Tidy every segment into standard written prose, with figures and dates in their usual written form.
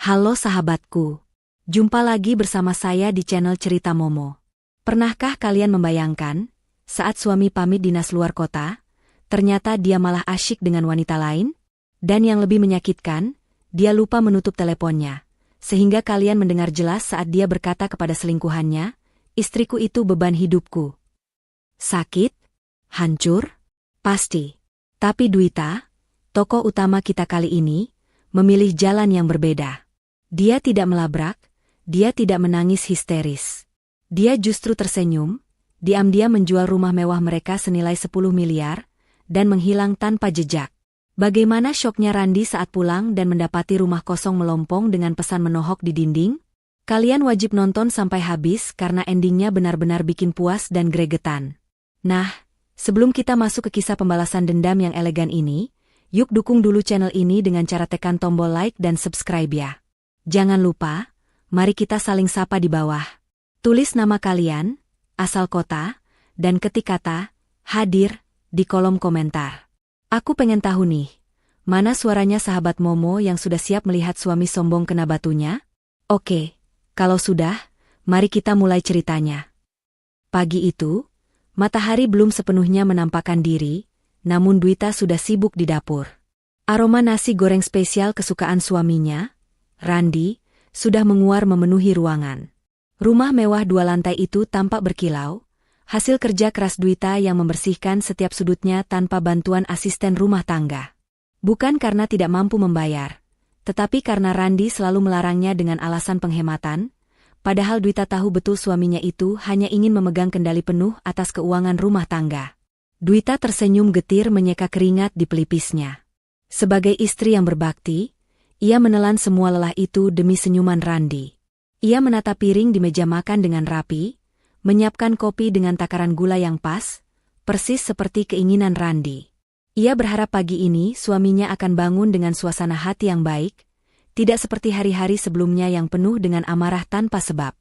Halo sahabatku, jumpa lagi bersama saya di channel Cerita Momo. Pernahkah kalian membayangkan, saat suami pamit dinas luar kota, ternyata dia malah asyik dengan wanita lain? Dan yang lebih menyakitkan, dia lupa menutup teleponnya, sehingga kalian mendengar jelas saat dia berkata kepada selingkuhannya, "Istriku itu beban hidupku." Sakit? Hancur? Pasti. Tapi Dwita, tokoh utama kita kali ini, memilih jalan yang berbeda. Dia tidak melabrak, dia tidak menangis histeris. Dia justru tersenyum, diam-diam menjual rumah mewah mereka senilai 10 miliar, dan menghilang tanpa jejak. Bagaimana syoknya Randi saat pulang dan mendapati rumah kosong melompong dengan pesan menohok di dinding? Kalian wajib nonton sampai habis karena endingnya benar-benar bikin puas dan gregetan. Nah, sebelum kita masuk ke kisah pembalasan dendam yang elegan ini, yuk dukung dulu channel ini dengan cara tekan tombol like dan subscribe ya. Jangan lupa, mari kita saling sapa di bawah. Tulis nama kalian, asal kota, dan ketik kata hadir di kolom komentar. Aku pengen tahu nih, mana suaranya sahabat Momo yang sudah siap melihat suami sombong kena batunya? Oke, kalau sudah, mari kita mulai ceritanya. Pagi itu, matahari belum sepenuhnya menampakkan diri, namun Dwita sudah sibuk di dapur. Aroma nasi goreng spesial kesukaan suaminya, Randi, sudah menguar memenuhi ruangan. Rumah mewah 2 lantai itu tampak berkilau, hasil kerja keras Dwita yang membersihkan setiap sudutnya tanpa bantuan asisten rumah tangga. Bukan karena tidak mampu membayar, tetapi karena Randi selalu melarangnya dengan alasan penghematan, padahal Dwita tahu betul suaminya itu hanya ingin memegang kendali penuh atas keuangan rumah tangga. Dwita tersenyum getir menyeka keringat di pelipisnya. Sebagai istri yang berbakti, ia menelan semua lelah itu demi senyuman Randi. Ia menata piring di meja makan dengan rapi, menyiapkan kopi dengan takaran gula yang pas, persis seperti keinginan Randi. Ia berharap pagi ini suaminya akan bangun dengan suasana hati yang baik, tidak seperti hari-hari sebelumnya yang penuh dengan amarah tanpa sebab.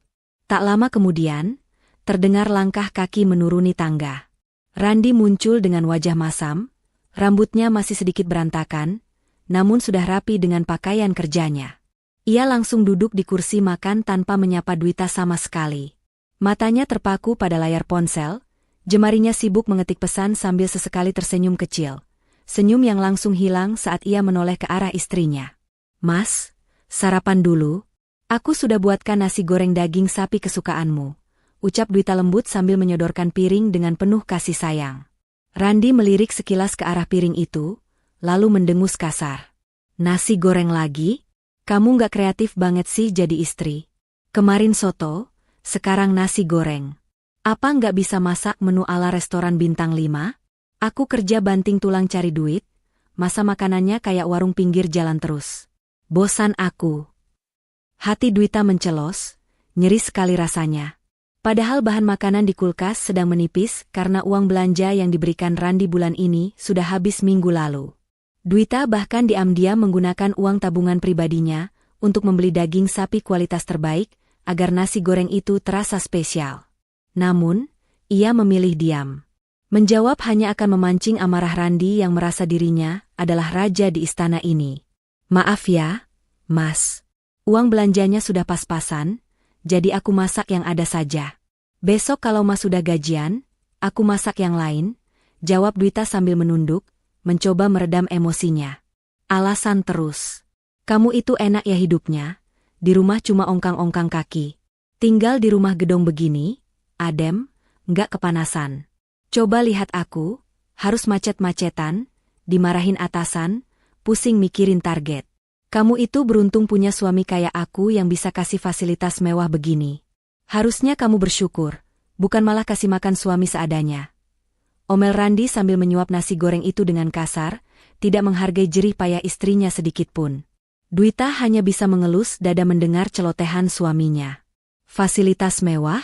Tak lama kemudian, terdengar langkah kaki menuruni tangga. Randi muncul dengan wajah masam, rambutnya masih sedikit berantakan, namun sudah rapi dengan pakaian kerjanya. Ia langsung duduk di kursi makan tanpa menyapa Dwita sama sekali. Matanya terpaku pada layar ponsel, jemarinya sibuk mengetik pesan sambil sesekali tersenyum kecil. Senyum yang langsung hilang saat ia menoleh ke arah istrinya. "Mas, sarapan dulu. Aku sudah buatkan nasi goreng daging sapi kesukaanmu," ucap Dwita lembut sambil menyodorkan piring dengan penuh kasih sayang. Randi melirik sekilas ke arah piring itu, lalu mendengus kasar. "Nasi goreng lagi? Kamu nggak kreatif banget sih jadi istri. Kemarin soto, sekarang nasi goreng. Apa nggak bisa masak menu ala restoran bintang 5? Aku kerja banting tulang cari duit, masa makanannya kayak warung pinggir jalan terus. Bosan aku." Hati Dwita mencelos, nyeri sekali rasanya. Padahal bahan makanan di kulkas sedang menipis karena uang belanja yang diberikan Randi bulan ini sudah habis minggu lalu. Dwita bahkan diam-diam menggunakan uang tabungan pribadinya untuk membeli daging sapi kualitas terbaik agar nasi goreng itu terasa spesial. Namun, ia memilih diam. Menjawab hanya akan memancing amarah Randi yang merasa dirinya adalah raja di istana ini. "Maaf ya, Mas. Uang belanjanya sudah pas-pasan, jadi aku masak yang ada saja. Besok kalau Mas sudah gajian, aku masak yang lain," jawab Dwita sambil menunduk, mencoba meredam emosinya. "Alasan terus. Kamu itu enak ya hidupnya, di rumah cuma ongkang-ongkang kaki. Tinggal di rumah gedong begini, adem, nggak kepanasan. Coba lihat aku, harus macet-macetan, dimarahin atasan, pusing mikirin target. Kamu itu beruntung punya suami kayak aku yang bisa kasih fasilitas mewah begini. Harusnya kamu bersyukur, bukan malah kasih makan suami seadanya." Omel Randi sambil menyuap nasi goreng itu dengan kasar, tidak menghargai jerih payah istrinya sedikitpun. Dwita hanya bisa mengelus dada mendengar celotehan suaminya. Fasilitas mewah?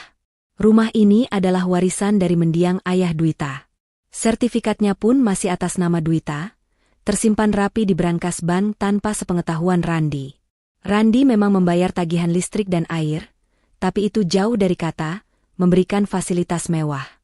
Rumah ini adalah warisan dari mendiang ayah Dwita. Sertifikatnya pun masih atas nama Dwita, tersimpan rapi di brankas bank tanpa sepengetahuan Randi. Randi memang membayar tagihan listrik dan air, tapi itu jauh dari kata memberikan fasilitas mewah.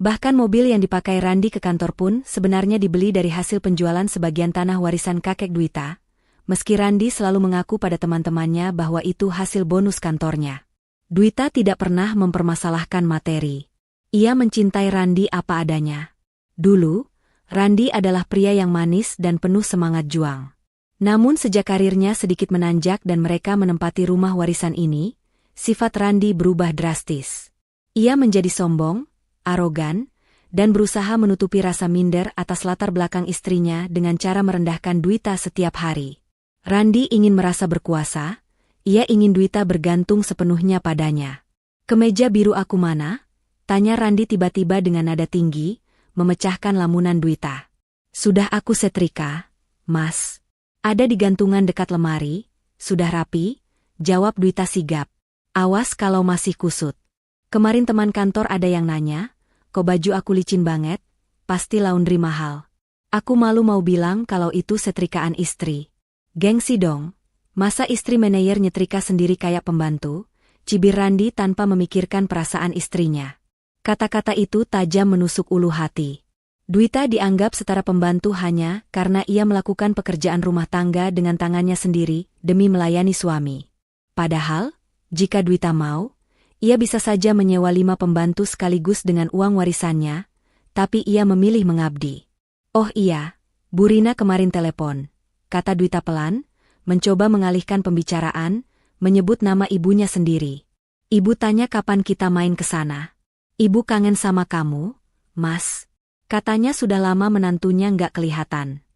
Bahkan mobil yang dipakai Randi ke kantor pun sebenarnya dibeli dari hasil penjualan sebagian tanah warisan kakek Dwita, meski Randi selalu mengaku pada teman-temannya bahwa itu hasil bonus kantornya. Dwita tidak pernah mempermasalahkan materi. Ia mencintai Randi apa adanya. Dulu, Randi adalah pria yang manis dan penuh semangat juang. Namun sejak karirnya sedikit menanjak dan mereka menempati rumah warisan ini, sifat Randi berubah drastis. Ia menjadi sombong, arogan, dan berusaha menutupi rasa minder atas latar belakang istrinya dengan cara merendahkan Dwita setiap hari. Randi ingin merasa berkuasa, ia ingin Dwita bergantung sepenuhnya padanya. "Kemeja biru aku mana?" tanya Randi tiba-tiba dengan nada tinggi, memecahkan lamunan Dwita. "Sudah aku setrika, Mas. Ada di gantungan dekat lemari, sudah rapi," jawab Dwita sigap. "Awas kalau masih kusut. Kemarin teman kantor ada yang nanya, kok baju aku licin banget, pasti laundry mahal. Aku malu mau bilang kalau itu setrikaan istri." "Gengsi dong, masa istri manajer nyetrika sendiri kayak pembantu?" cibir Randi tanpa memikirkan perasaan istrinya. Kata-kata itu tajam menusuk ulu hati. Dwita dianggap setara pembantu hanya karena ia melakukan pekerjaan rumah tangga dengan tangannya sendiri demi melayani suami. Padahal, jika Dwita mau, ia bisa saja menyewa 5 pembantu sekaligus dengan uang warisannya, tapi ia memilih mengabdi. "Oh iya, Bu Rina kemarin telepon," kata Dwita pelan, mencoba mengalihkan pembicaraan, menyebut nama ibunya sendiri. "Ibu tanya kapan kita main ke sana. Ibu kangen sama kamu, Mas." Katanya sudah lama menantunya nggak kelihatan.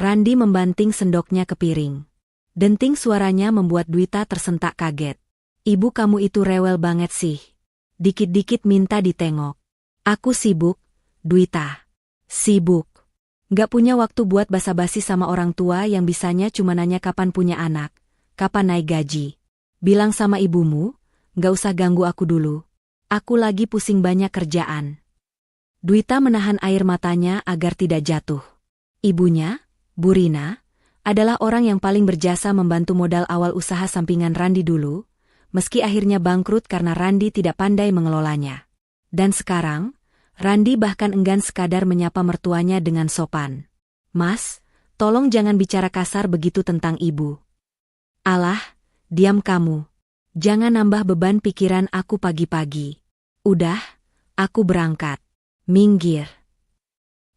Randi membanting sendoknya ke piring. Denting suaranya membuat Dwita tersentak kaget. "Ibu kamu itu rewel banget sih. Dikit-dikit minta ditengok." "Aku sibuk, Dwita." "Sibuk? Nggak punya waktu buat basa-basi sama orang tua yang bisanya cuma nanya kapan punya anak, kapan naik gaji. Bilang sama ibumu, nggak usah ganggu aku dulu. Aku lagi pusing banyak kerjaan." Dwita menahan air matanya agar tidak jatuh. Ibunya, Bu Rina, adalah orang yang paling berjasa membantu modal awal usaha sampingan Randi dulu, meski akhirnya bangkrut karena Randi tidak pandai mengelolanya. Dan sekarang, Randi bahkan enggan sekadar menyapa mertuanya dengan sopan. "Mas, tolong jangan bicara kasar begitu tentang ibu." "Alah, diam kamu. Jangan nambah beban pikiran aku pagi-pagi. Udah, aku berangkat." "Minggir."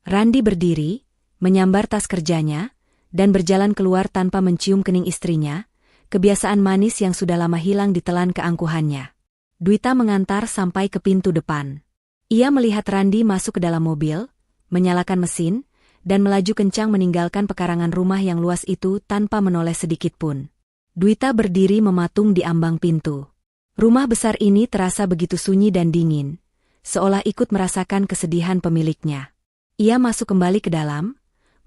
Randi berdiri, menyambar tas kerjanya, dan berjalan keluar tanpa mencium kening istrinya, kebiasaan manis yang sudah lama hilang ditelan keangkuhannya. Dwita mengantar sampai ke pintu depan. Ia melihat Randi masuk ke dalam mobil, menyalakan mesin, dan melaju kencang meninggalkan pekarangan rumah yang luas itu tanpa menoleh sedikit pun. Dwita berdiri mematung di ambang pintu. Rumah besar ini terasa begitu sunyi dan dingin, seolah ikut merasakan kesedihan pemiliknya. Ia masuk kembali ke dalam,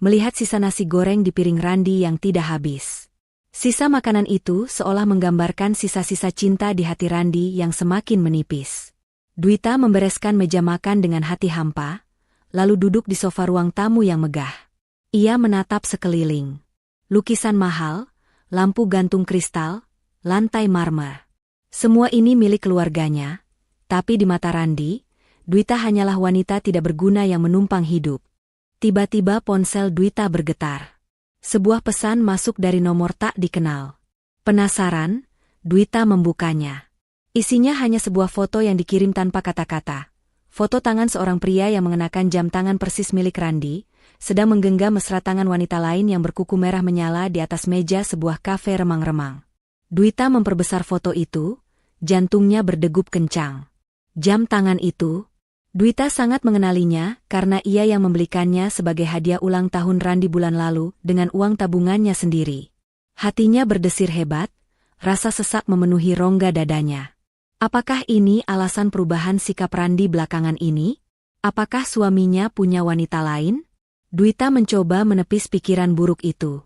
melihat sisa nasi goreng di piring Randi yang tidak habis. Sisa makanan itu seolah menggambarkan sisa-sisa cinta di hati Randi yang semakin menipis. Dwita membereskan meja makan dengan hati hampa, lalu duduk di sofa ruang tamu yang megah. Ia menatap sekeliling. Lukisan mahal, lampu gantung kristal, lantai marmer. Semua ini milik keluarganya, tapi di mata Randi, Dwita hanyalah wanita tidak berguna yang menumpang hidup. Tiba-tiba ponsel Dwita bergetar. Sebuah pesan masuk dari nomor tak dikenal. Penasaran, Dwita membukanya. Isinya hanya sebuah foto yang dikirim tanpa kata-kata. Foto tangan seorang pria yang mengenakan jam tangan persis milik Randi, sedang menggenggam mesra tangan wanita lain yang berkuku merah menyala di atas meja sebuah kafe remang-remang. Dwita memperbesar foto itu, jantungnya berdegup kencang. Jam tangan itu, Dwita sangat mengenalinya karena ia yang membelikannya sebagai hadiah ulang tahun Randi bulan lalu dengan uang tabungannya sendiri. Hatinya berdesir hebat, rasa sesak memenuhi rongga dadanya. Apakah ini alasan perubahan sikap Randi belakangan ini? Apakah suaminya punya wanita lain? Dwita mencoba menepis pikiran buruk itu.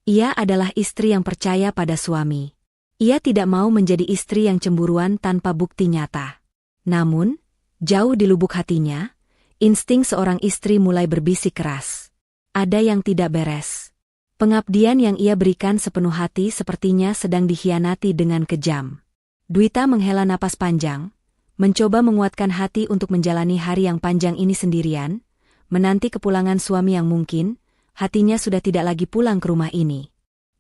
Ia adalah istri yang percaya pada suami. Ia tidak mau menjadi istri yang cemburuan tanpa bukti nyata. Namun, jauh di lubuk hatinya, insting seorang istri mulai berbisik keras. Ada yang tidak beres. Pengabdian yang ia berikan sepenuh hati sepertinya sedang dikhianati dengan kejam. Dwita menghela napas panjang, mencoba menguatkan hati untuk menjalani hari yang panjang ini sendirian, menanti kepulangan suami yang mungkin, hatinya sudah tidak lagi pulang ke rumah ini.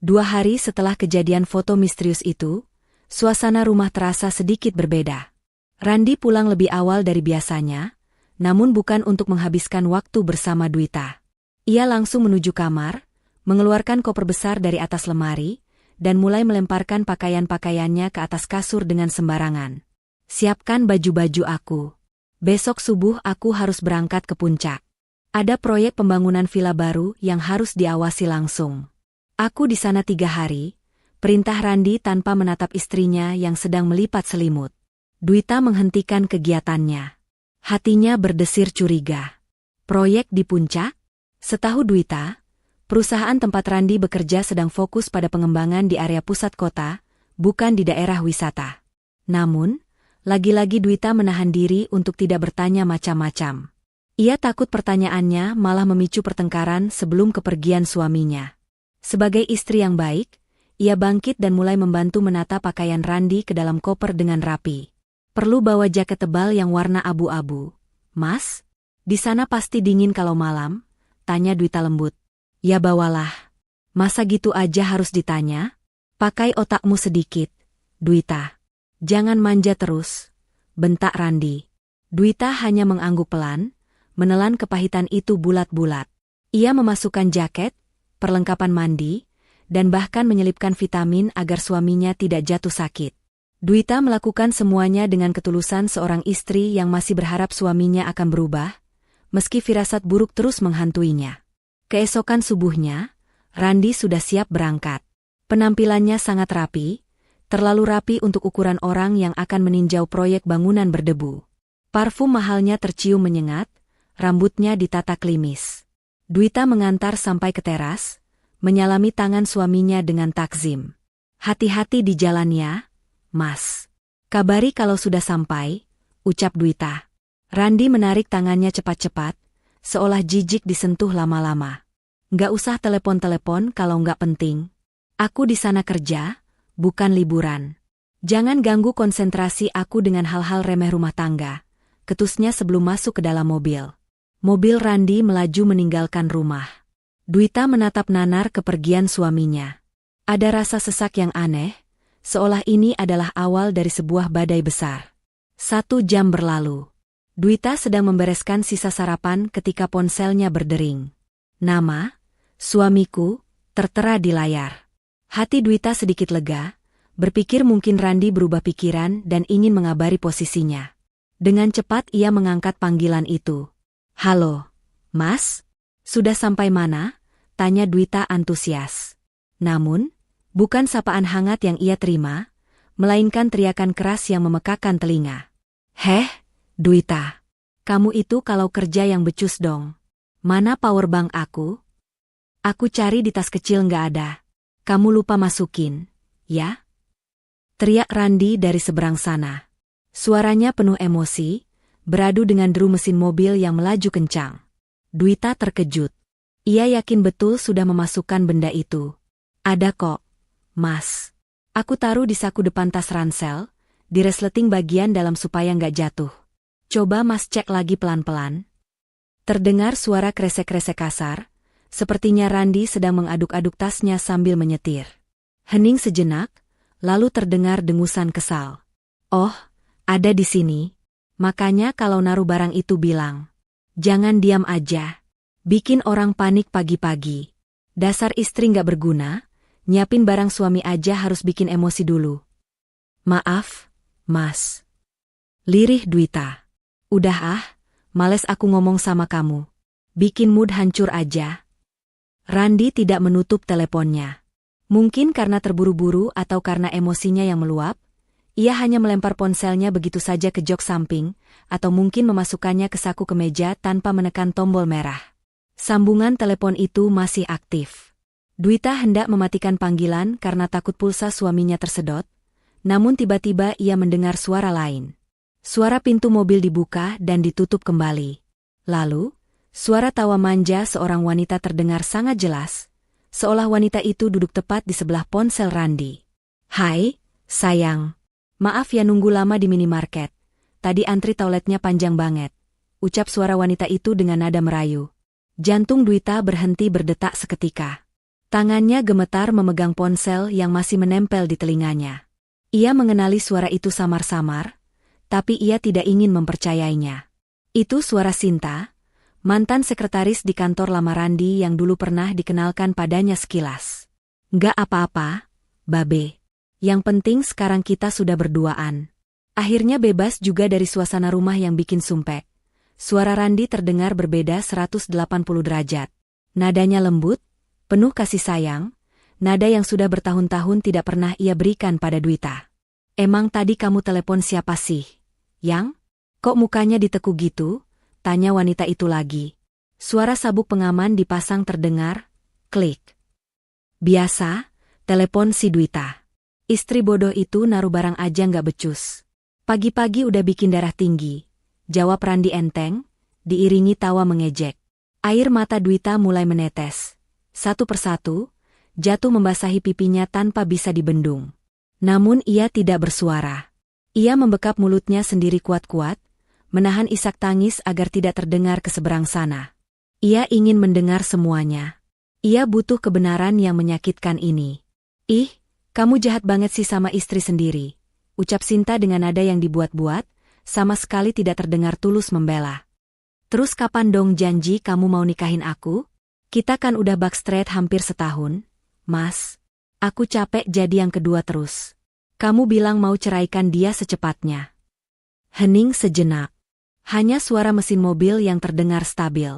2 hari setelah kejadian foto misterius itu, suasana rumah terasa sedikit berbeda. Randi pulang lebih awal dari biasanya, namun bukan untuk menghabiskan waktu bersama Dwita. Ia langsung menuju kamar, mengeluarkan koper besar dari atas lemari, dan mulai melemparkan pakaian-pakaiannya ke atas kasur dengan sembarangan. Siapkan baju-baju aku. Besok subuh aku harus berangkat ke puncak. Ada proyek pembangunan villa baru yang harus diawasi langsung. Aku di sana 3 hari, perintah Randi tanpa menatap istrinya yang sedang melipat selimut. Dwita menghentikan kegiatannya. Hatinya berdesir curiga. Proyek di puncak? Setahu Dwita, perusahaan tempat Randi bekerja sedang fokus pada pengembangan di area pusat kota, bukan di daerah wisata. Namun, lagi-lagi Dwita menahan diri untuk tidak bertanya macam-macam. Ia takut pertanyaannya malah memicu pertengkaran sebelum kepergian suaminya. Sebagai istri yang baik, ia bangkit dan mulai membantu menata pakaian Randi ke dalam koper dengan rapi. Perlu bawa jaket tebal yang warna abu-abu. Mas, di sana pasti dingin kalau malam, tanya Dwita lembut. Ya bawalah. Masa gitu aja harus ditanya? Pakai otakmu sedikit, Dwita. Jangan manja terus, bentak Randi. Dwita hanya mengangguk pelan, menelan kepahitan itu bulat-bulat. Ia memasukkan jaket, perlengkapan mandi, dan bahkan menyelipkan vitamin agar suaminya tidak jatuh sakit. Dwita melakukan semuanya dengan ketulusan seorang istri yang masih berharap suaminya akan berubah, meski firasat buruk terus menghantuinya. Keesokan subuhnya, Randi sudah siap berangkat. Penampilannya sangat rapi, terlalu rapi untuk ukuran orang yang akan meninjau proyek bangunan berdebu. Parfum mahalnya tercium menyengat, rambutnya ditata klimis. Dwita mengantar sampai ke teras, menyalami tangan suaminya dengan takzim. Hati-hati di jalan ya, Mas. Kabari kalau sudah sampai, ucap Dwita. Randi menarik tangannya cepat-cepat, seolah jijik disentuh lama-lama. Nggak usah telepon-telepon kalau nggak penting. Aku di sana kerja, bukan liburan. Jangan ganggu konsentrasi aku dengan hal-hal remeh rumah tangga, ketusnya sebelum masuk ke dalam mobil. Mobil Randi melaju meninggalkan rumah. Dwita menatap nanar kepergian suaminya. Ada rasa sesak yang aneh, seolah ini adalah awal dari sebuah badai besar. 1 jam berlalu. Dwita sedang membereskan sisa sarapan ketika ponselnya berdering. Nama, suamiku, tertera di layar. Hati Dwita sedikit lega, berpikir mungkin Randi berubah pikiran dan ingin mengabari posisinya. Dengan cepat ia mengangkat panggilan itu. Halo, Mas? Sudah sampai mana? Tanya Dwita antusias. Namun, bukan sapaan hangat yang ia terima, melainkan teriakan keras yang memekakan telinga. Heh, Dwita. Kamu itu kalau kerja yang becus dong. Mana powerbank aku? Aku cari di tas kecil nggak ada. Kamu lupa masukin, ya? Teriak Randi dari seberang sana. Suaranya penuh emosi, beradu dengan deru mesin mobil yang melaju kencang. Dwita terkejut. Ia yakin betul sudah memasukkan benda itu. Ada kok, Mas. Aku taruh di saku depan tas ransel, di resleting bagian dalam supaya nggak jatuh. Coba Mas cek lagi pelan-pelan. Terdengar suara kresek-kresek kasar, sepertinya Randi sedang mengaduk-aduk tasnya sambil menyetir. Hening sejenak, lalu terdengar dengusan kesal. Oh, ada di sini. Makanya kalau naruh barang itu bilang. Jangan diam aja. Bikin orang panik pagi-pagi. Dasar istri nggak berguna, nyiapin barang suami aja harus bikin emosi dulu. Maaf, Mas. Lirih Dwita. Udah males aku ngomong sama kamu. Bikin mood hancur aja. Randi tidak menutup teleponnya. Mungkin karena terburu-buru atau karena emosinya yang meluap, ia hanya melempar ponselnya begitu saja ke jok samping, atau mungkin memasukkannya ke saku kemeja tanpa menekan tombol merah. Sambungan telepon itu masih aktif. Dwita hendak mematikan panggilan karena takut pulsa suaminya tersedot, namun tiba-tiba ia mendengar suara lain. Suara pintu mobil dibuka dan ditutup kembali. Lalu, suara tawa manja seorang wanita terdengar sangat jelas, seolah wanita itu duduk tepat di sebelah ponsel Randi. Hai, sayang. Maaf ya nunggu lama di minimarket. Tadi antri toiletnya panjang banget. Ucap suara wanita itu dengan nada merayu. Jantung Dwita berhenti berdetak seketika. Tangannya gemetar memegang ponsel yang masih menempel di telinganya. Ia mengenali suara itu samar-samar, tapi ia tidak ingin mempercayainya. Itu suara Sinta, mantan sekretaris di kantor lama Randi yang dulu pernah dikenalkan padanya sekilas. "Nggak apa-apa, Babe. Yang penting sekarang kita sudah berduaan." Akhirnya bebas juga dari suasana rumah yang bikin sumpek. Suara Randi terdengar berbeda 180 derajat. Nadanya lembut, penuh kasih sayang, nada yang sudah bertahun-tahun tidak pernah ia berikan pada Dwita. "Emang tadi kamu telepon siapa sih, Yang? Kok mukanya ditekuk gitu?" tanya wanita itu lagi. Suara sabuk pengaman dipasang terdengar, klik. "Biasa, telepon si Dwita. Istri bodoh itu naruh barang aja nggak becus. Pagi-pagi udah bikin darah tinggi," jawab Randi enteng, diiringi tawa mengejek. Air mata Dwita mulai menetes. Satu persatu, jatuh membasahi pipinya tanpa bisa dibendung. Namun ia tidak bersuara. Ia membekap mulutnya sendiri kuat-kuat, menahan isak tangis agar tidak terdengar ke seberang sana. Ia ingin mendengar semuanya. Ia butuh kebenaran yang menyakitkan ini. "Ih, kamu jahat banget sih sama istri sendiri," ucap Sinta dengan nada yang dibuat-buat, sama sekali tidak terdengar tulus membela. "Terus kapan dong janji kamu mau nikahin aku? Kita kan udah backstreet hampir setahun, Mas. Aku capek jadi yang kedua terus. Kamu bilang mau ceraikan dia secepatnya." Hening sejenak. Hanya suara mesin mobil yang terdengar stabil.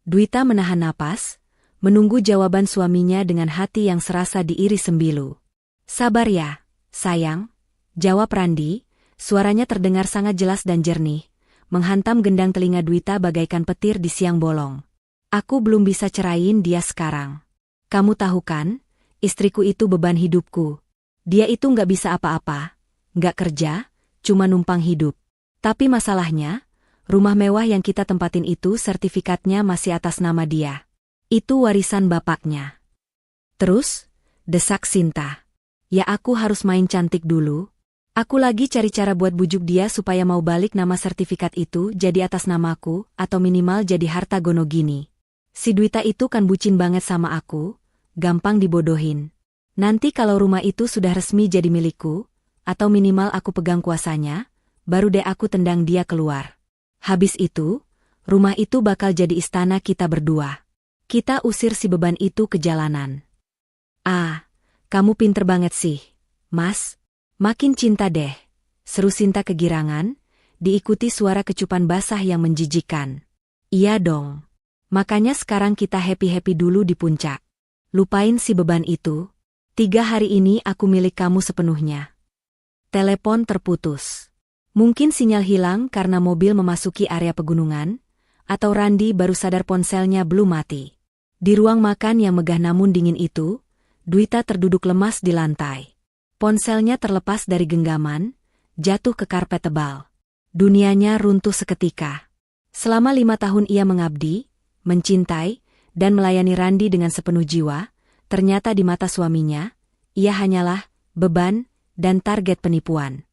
Dwita menahan napas, menunggu jawaban suaminya dengan hati yang serasa diiris sembilu. "Sabar ya, sayang," jawab Randi, suaranya terdengar sangat jelas dan jernih, menghantam gendang telinga Dwita bagaikan petir di siang bolong. "Aku belum bisa ceraiin dia sekarang. Kamu tahu kan, istriku itu beban hidupku. Dia itu nggak bisa apa-apa, nggak kerja, cuma numpang hidup. Tapi masalahnya, rumah mewah yang kita tempatin itu sertifikatnya masih atas nama dia. Itu warisan bapaknya." "Terus?" desak Sinta. "Ya aku harus main cantik dulu. Aku lagi cari cara buat bujuk dia supaya mau balik nama sertifikat itu jadi atas namaku atau minimal jadi harta gono gini. Si Dwita itu kan bucin banget sama aku, gampang dibodohin. Nanti kalau rumah itu sudah resmi jadi milikku, atau minimal aku pegang kuasanya, baru deh aku tendang dia keluar. Habis itu, rumah itu bakal jadi istana kita berdua. Kita usir si beban itu ke jalanan." "Ah, kamu pinter banget sih, Mas. Makin cinta deh," seru Sinta kegirangan, diikuti suara kecupan basah yang menjijikkan. "Iya dong. Makanya sekarang kita happy-happy dulu di puncak. Lupain si beban itu. 3 hari ini aku milik kamu sepenuhnya." Telepon terputus. Mungkin sinyal hilang karena mobil memasuki area pegunungan, atau Randi baru sadar ponselnya belum mati. Di ruang makan yang megah namun dingin itu, Dwita terduduk lemas di lantai. Ponselnya terlepas dari genggaman, jatuh ke karpet tebal. Dunianya runtuh seketika. Selama 5 tahun ia mengabdi, mencintai, dan melayani Randi dengan sepenuh jiwa, ternyata di mata suaminya, ia hanyalah beban dan target penipuan.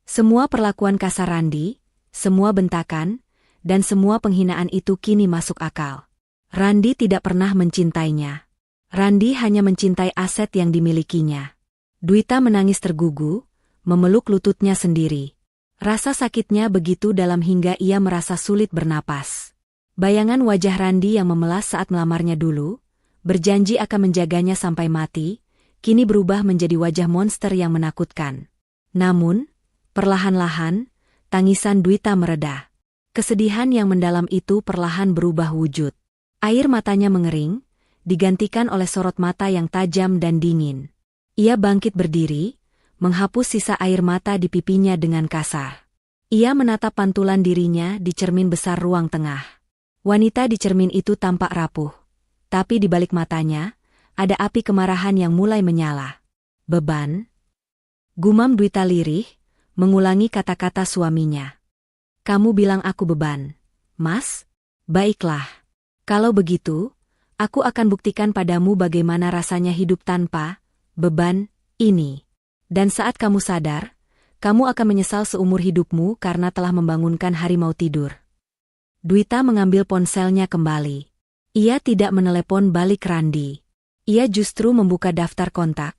Semua perlakuan kasar Randi, semua bentakan, dan semua penghinaan itu kini masuk akal. Randi tidak pernah mencintainya. Randi hanya mencintai aset yang dimilikinya. Dwita menangis tergugu, memeluk lututnya sendiri. Rasa sakitnya begitu dalam hingga ia merasa sulit bernapas. Bayangan wajah Randi yang memelas saat melamarnya dulu, berjanji akan menjaganya sampai mati, kini berubah menjadi wajah monster yang menakutkan. Namun, perlahan-lahan, tangisan Dwita mereda. Kesedihan yang mendalam itu perlahan berubah wujud. Air matanya mengering, digantikan oleh sorot mata yang tajam dan dingin. Ia bangkit berdiri, menghapus sisa air mata di pipinya dengan kasar. Ia menatap pantulan dirinya di cermin besar ruang tengah. Wanita di cermin itu tampak rapuh, tapi di balik matanya, ada api kemarahan yang mulai menyala. "Beban?" gumam Dwita lirih, mengulangi kata-kata suaminya. "Kamu bilang aku beban, Mas? Baiklah. Kalau begitu, aku akan buktikan padamu bagaimana rasanya hidup tanpa beban ini. Dan saat kamu sadar, kamu akan menyesal seumur hidupmu karena telah membangunkan harimau tidur." Dwita mengambil ponselnya kembali. Ia tidak menelepon balik Randi. Ia justru membuka daftar kontak,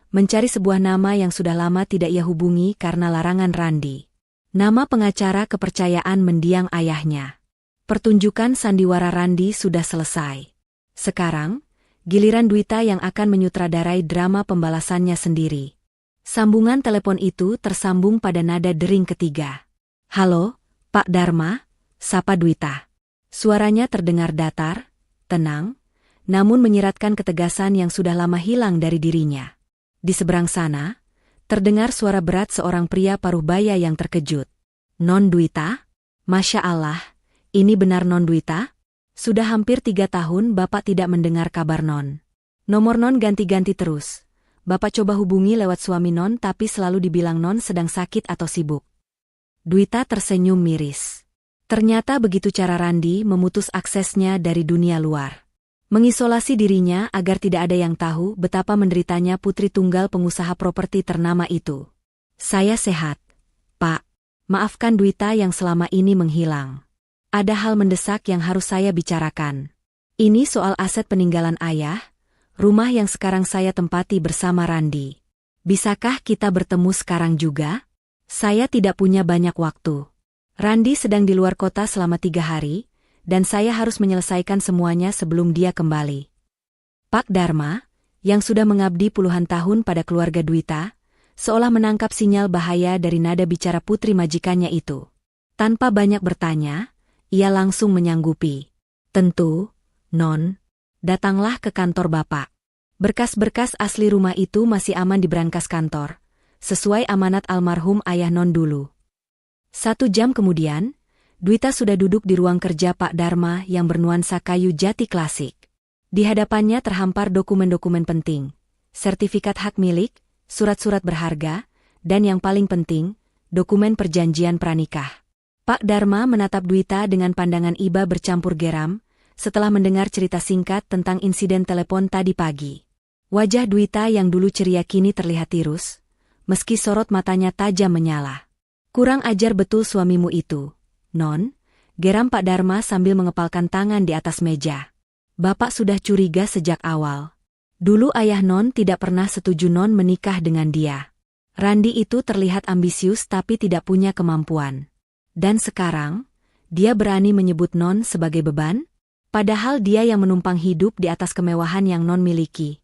mencari sebuah nama yang sudah lama tidak ia hubungi karena larangan Randi. Nama pengacara kepercayaan mendiang ayahnya. Pertunjukan sandiwara Randi sudah selesai. Sekarang, giliran Dwita yang akan menyutradarai drama pembalasannya sendiri. Sambungan telepon itu tersambung pada nada dering ketiga. "Halo, Pak Dharma," sapa Dwita. Suaranya terdengar datar, tenang, namun menyiratkan ketegasan yang sudah lama hilang dari dirinya. Di seberang sana, terdengar suara berat seorang pria paruh baya yang terkejut. "Non Dwita? Masya Allah, ini benar Non Dwita? Sudah hampir 3 tahun Bapak tidak mendengar kabar Non. Nomor Non ganti-ganti terus. Bapak coba hubungi lewat suami Non tapi selalu dibilang Non sedang sakit atau sibuk." Dwita tersenyum miris. Ternyata begitu cara Randi memutus aksesnya dari dunia luar. Mengisolasi dirinya agar tidak ada yang tahu betapa menderitanya putri tunggal pengusaha properti ternama itu. "Saya sehat, Pak. Maafkan Dwita yang selama ini menghilang. Ada hal mendesak yang harus saya bicarakan. Ini soal aset peninggalan ayah, rumah yang sekarang saya tempati bersama Randi. Bisakah kita bertemu sekarang juga? Saya tidak punya banyak waktu. Randi sedang di luar kota selama 3 hari, dan saya harus menyelesaikan semuanya sebelum dia kembali." Pak Dharma, yang sudah mengabdi puluhan tahun pada keluarga Dwita, seolah menangkap sinyal bahaya dari nada bicara putri majikannya itu. Tanpa banyak bertanya, ia langsung menyanggupi. "Tentu, Non. Datanglah ke kantor Bapak. Berkas-berkas asli rumah itu masih aman di brankas kantor, sesuai amanat almarhum ayah Non dulu." 1 jam kemudian, Dwita sudah duduk di ruang kerja Pak Dharma yang bernuansa kayu jati klasik. Di hadapannya terhampar dokumen-dokumen penting, sertifikat hak milik, surat-surat berharga, dan yang paling penting, dokumen perjanjian pranikah. Pak Dharma menatap Dwita dengan pandangan iba bercampur geram, setelah mendengar cerita singkat tentang insiden telepon tadi pagi. Wajah Dwita yang dulu ceria kini terlihat tirus, meski sorot matanya tajam menyala. "Kurang ajar betul suamimu itu, Non," geram Pak Dharma sambil mengepalkan tangan di atas meja. "Bapak sudah curiga sejak awal. Dulu ayah Non tidak pernah setuju Non menikah dengan dia. Randi itu terlihat ambisius tapi tidak punya kemampuan. Dan sekarang, dia berani menyebut Non sebagai beban? Padahal dia yang menumpang hidup di atas kemewahan yang Non miliki."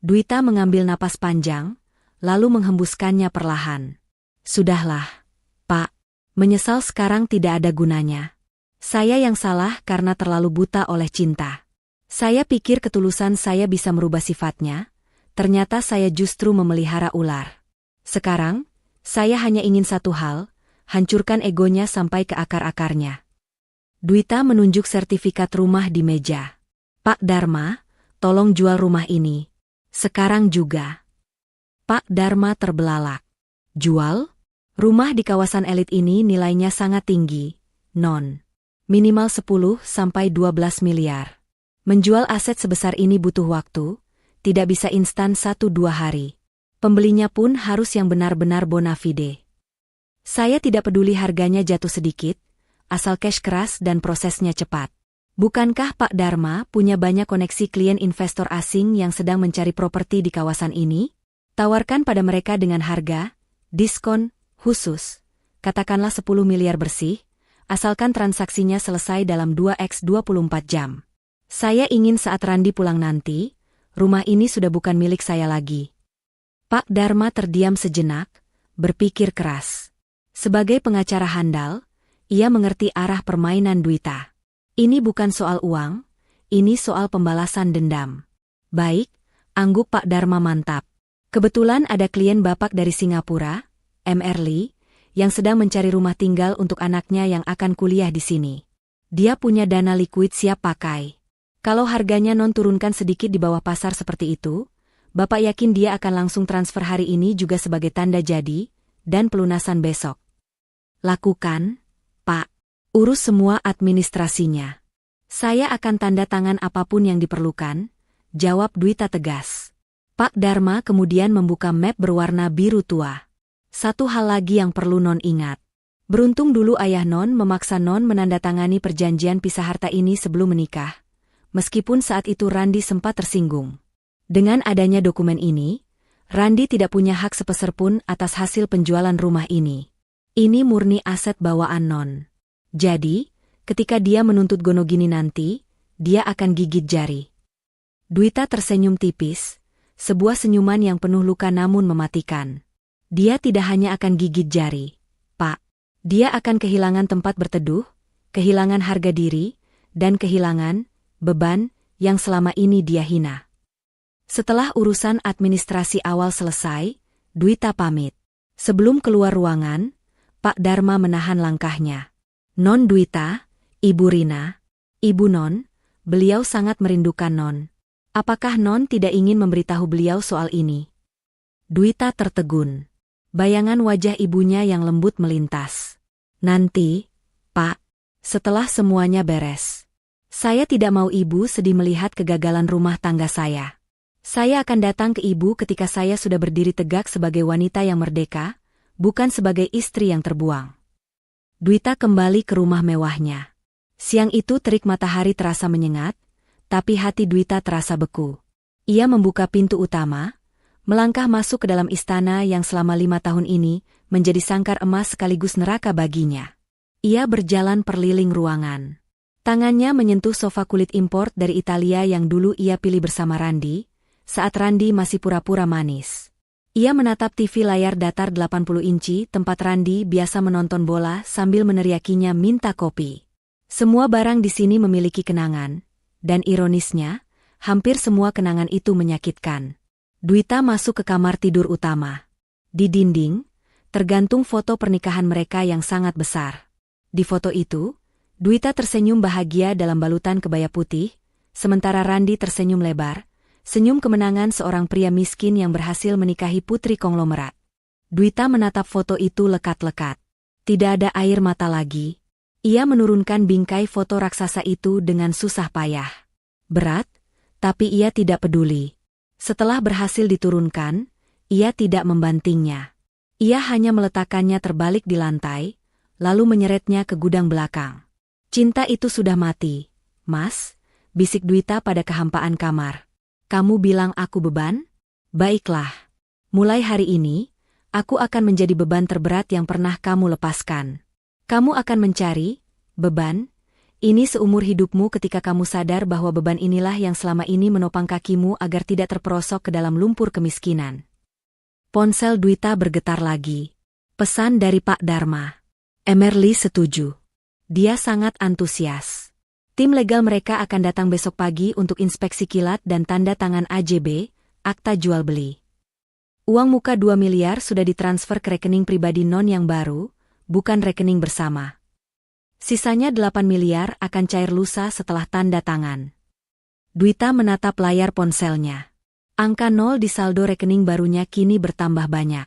Dwita mengambil napas panjang, lalu menghembuskannya perlahan. "Sudahlah, Pak. Menyesal sekarang tidak ada gunanya. Saya yang salah karena terlalu buta oleh cinta. Saya pikir ketulusan saya bisa merubah sifatnya, ternyata saya justru memelihara ular. Sekarang, saya hanya ingin satu hal, hancurkan egonya sampai ke akar-akarnya." Dwita menunjuk sertifikat rumah di meja. "Pak Dharma, tolong jual rumah ini. Sekarang juga." Pak Dharma terbelalak. "Jual? Rumah di kawasan elit ini nilainya sangat tinggi, Non. Minimal 10–12 miliar. Menjual aset sebesar ini butuh waktu, tidak bisa instan 1–2 hari. Pembelinya pun harus yang benar-benar bona fide. Saya tidak peduli harganya jatuh sedikit, asal cash keras dan prosesnya cepat. Bukankah Pak Dharma punya banyak koneksi klien investor asing yang sedang mencari properti di kawasan ini? Tawarkan pada mereka dengan harga, diskon, khusus, katakanlah 10 miliar bersih, asalkan transaksinya selesai dalam 2x24 jam. Saya ingin saat Randi pulang nanti, rumah ini sudah bukan milik saya lagi." Pak Dharma terdiam sejenak, berpikir keras. Sebagai pengacara handal, ia mengerti arah permainan Dwita. Ini bukan soal uang, ini soal pembalasan dendam. "Baik," angguk Pak Dharma mantap. "Kebetulan ada klien Bapak dari Singapura, Mr. Lee, yang sedang mencari rumah tinggal untuk anaknya yang akan kuliah di sini. Dia punya dana likuid siap pakai. Kalau harganya Non turunkan sedikit di bawah pasar seperti itu, Bapak yakin dia akan langsung transfer hari ini juga sebagai tanda jadi, dan pelunasan besok." "Lakukan, Pak. Urus semua administrasinya. Saya akan tanda tangan apapun yang diperlukan," jawab Dwita tegas. Pak Dharma kemudian membuka map berwarna biru tua. "Satu hal lagi yang perlu Non ingat. Beruntung dulu ayah Non memaksa Non menandatangani perjanjian pisah harta ini sebelum menikah. Meskipun saat itu Randi sempat tersinggung. Dengan adanya dokumen ini, Randi tidak punya hak sepeser pun atas hasil penjualan rumah ini. Ini murni aset bawaan Non. Jadi, ketika dia menuntut Gonogini nanti, dia akan gigit jari. Dwita tersenyum tipis, sebuah senyuman yang penuh luka namun mematikan. Dia tidak hanya akan gigit jari, Pak. Dia akan kehilangan tempat berteduh, kehilangan harga diri, dan kehilangan beban yang selama ini dia hina. Setelah urusan administrasi awal selesai, Dwita pamit. Sebelum keluar ruangan, Pak Dharma menahan langkahnya. Non Dwita, Ibu Rina, Ibu Non, beliau sangat merindukan Non. Apakah Non tidak ingin memberitahu beliau soal ini? Dwita tertegun. Bayangan wajah ibunya yang lembut melintas. Nanti, Pak, setelah semuanya beres. Saya tidak mau ibu sedih melihat kegagalan rumah tangga saya. Saya akan datang ke ibu ketika saya sudah berdiri tegak sebagai wanita yang merdeka, bukan sebagai istri yang terbuang. Dwita kembali ke rumah mewahnya. Siang itu terik matahari terasa menyengat, tapi hati Dwita terasa beku. Ia membuka pintu utama, melangkah masuk ke dalam istana yang selama 5 tahun ini menjadi sangkar emas sekaligus neraka baginya. Ia berjalan perliling ruangan. Tangannya menyentuh sofa kulit impor dari Italia yang dulu ia pilih bersama Randi, saat Randi masih pura-pura manis. Ia menatap TV layar datar 80 inci tempat Randi biasa menonton bola sambil meneriakinya minta kopi. Semua barang di sini memiliki kenangan, dan ironisnya, hampir semua kenangan itu menyakitkan. Dwita masuk ke kamar tidur utama. Di dinding, tergantung foto pernikahan mereka yang sangat besar. Di foto itu, Dwita tersenyum bahagia dalam balutan kebaya putih, sementara Randi tersenyum lebar, senyum kemenangan seorang pria miskin yang berhasil menikahi putri konglomerat. Dwita menatap foto itu lekat-lekat. Tidak ada air mata lagi. Ia menurunkan bingkai foto raksasa itu dengan susah payah. Berat, tapi ia tidak peduli. Setelah berhasil diturunkan, ia tidak membantingnya. Ia hanya meletakkannya terbalik di lantai, lalu menyeretnya ke gudang belakang. Cinta itu sudah mati, Mas, bisik Dwita pada kehampaan kamar. Kamu bilang aku beban? Baiklah. Mulai hari ini, aku akan menjadi beban terberat yang pernah kamu lepaskan. Kamu akan mencari beban ini seumur hidupmu ketika kamu sadar bahwa beban inilah yang selama ini menopang kakimu agar tidak terperosok ke dalam lumpur kemiskinan. Ponsel Dwita bergetar lagi. Pesan dari Pak Dharma. Emerly setuju. Dia sangat antusias. Tim legal mereka akan datang besok pagi untuk inspeksi kilat dan tanda tangan AJB, akta jual beli. Uang muka 2 miliar sudah ditransfer ke rekening pribadi Non yang baru, bukan rekening bersama. Sisanya 8 miliar akan cair lusa setelah tanda tangan. Dwita menatap layar ponselnya. Angka 0 di saldo rekening barunya kini bertambah banyak.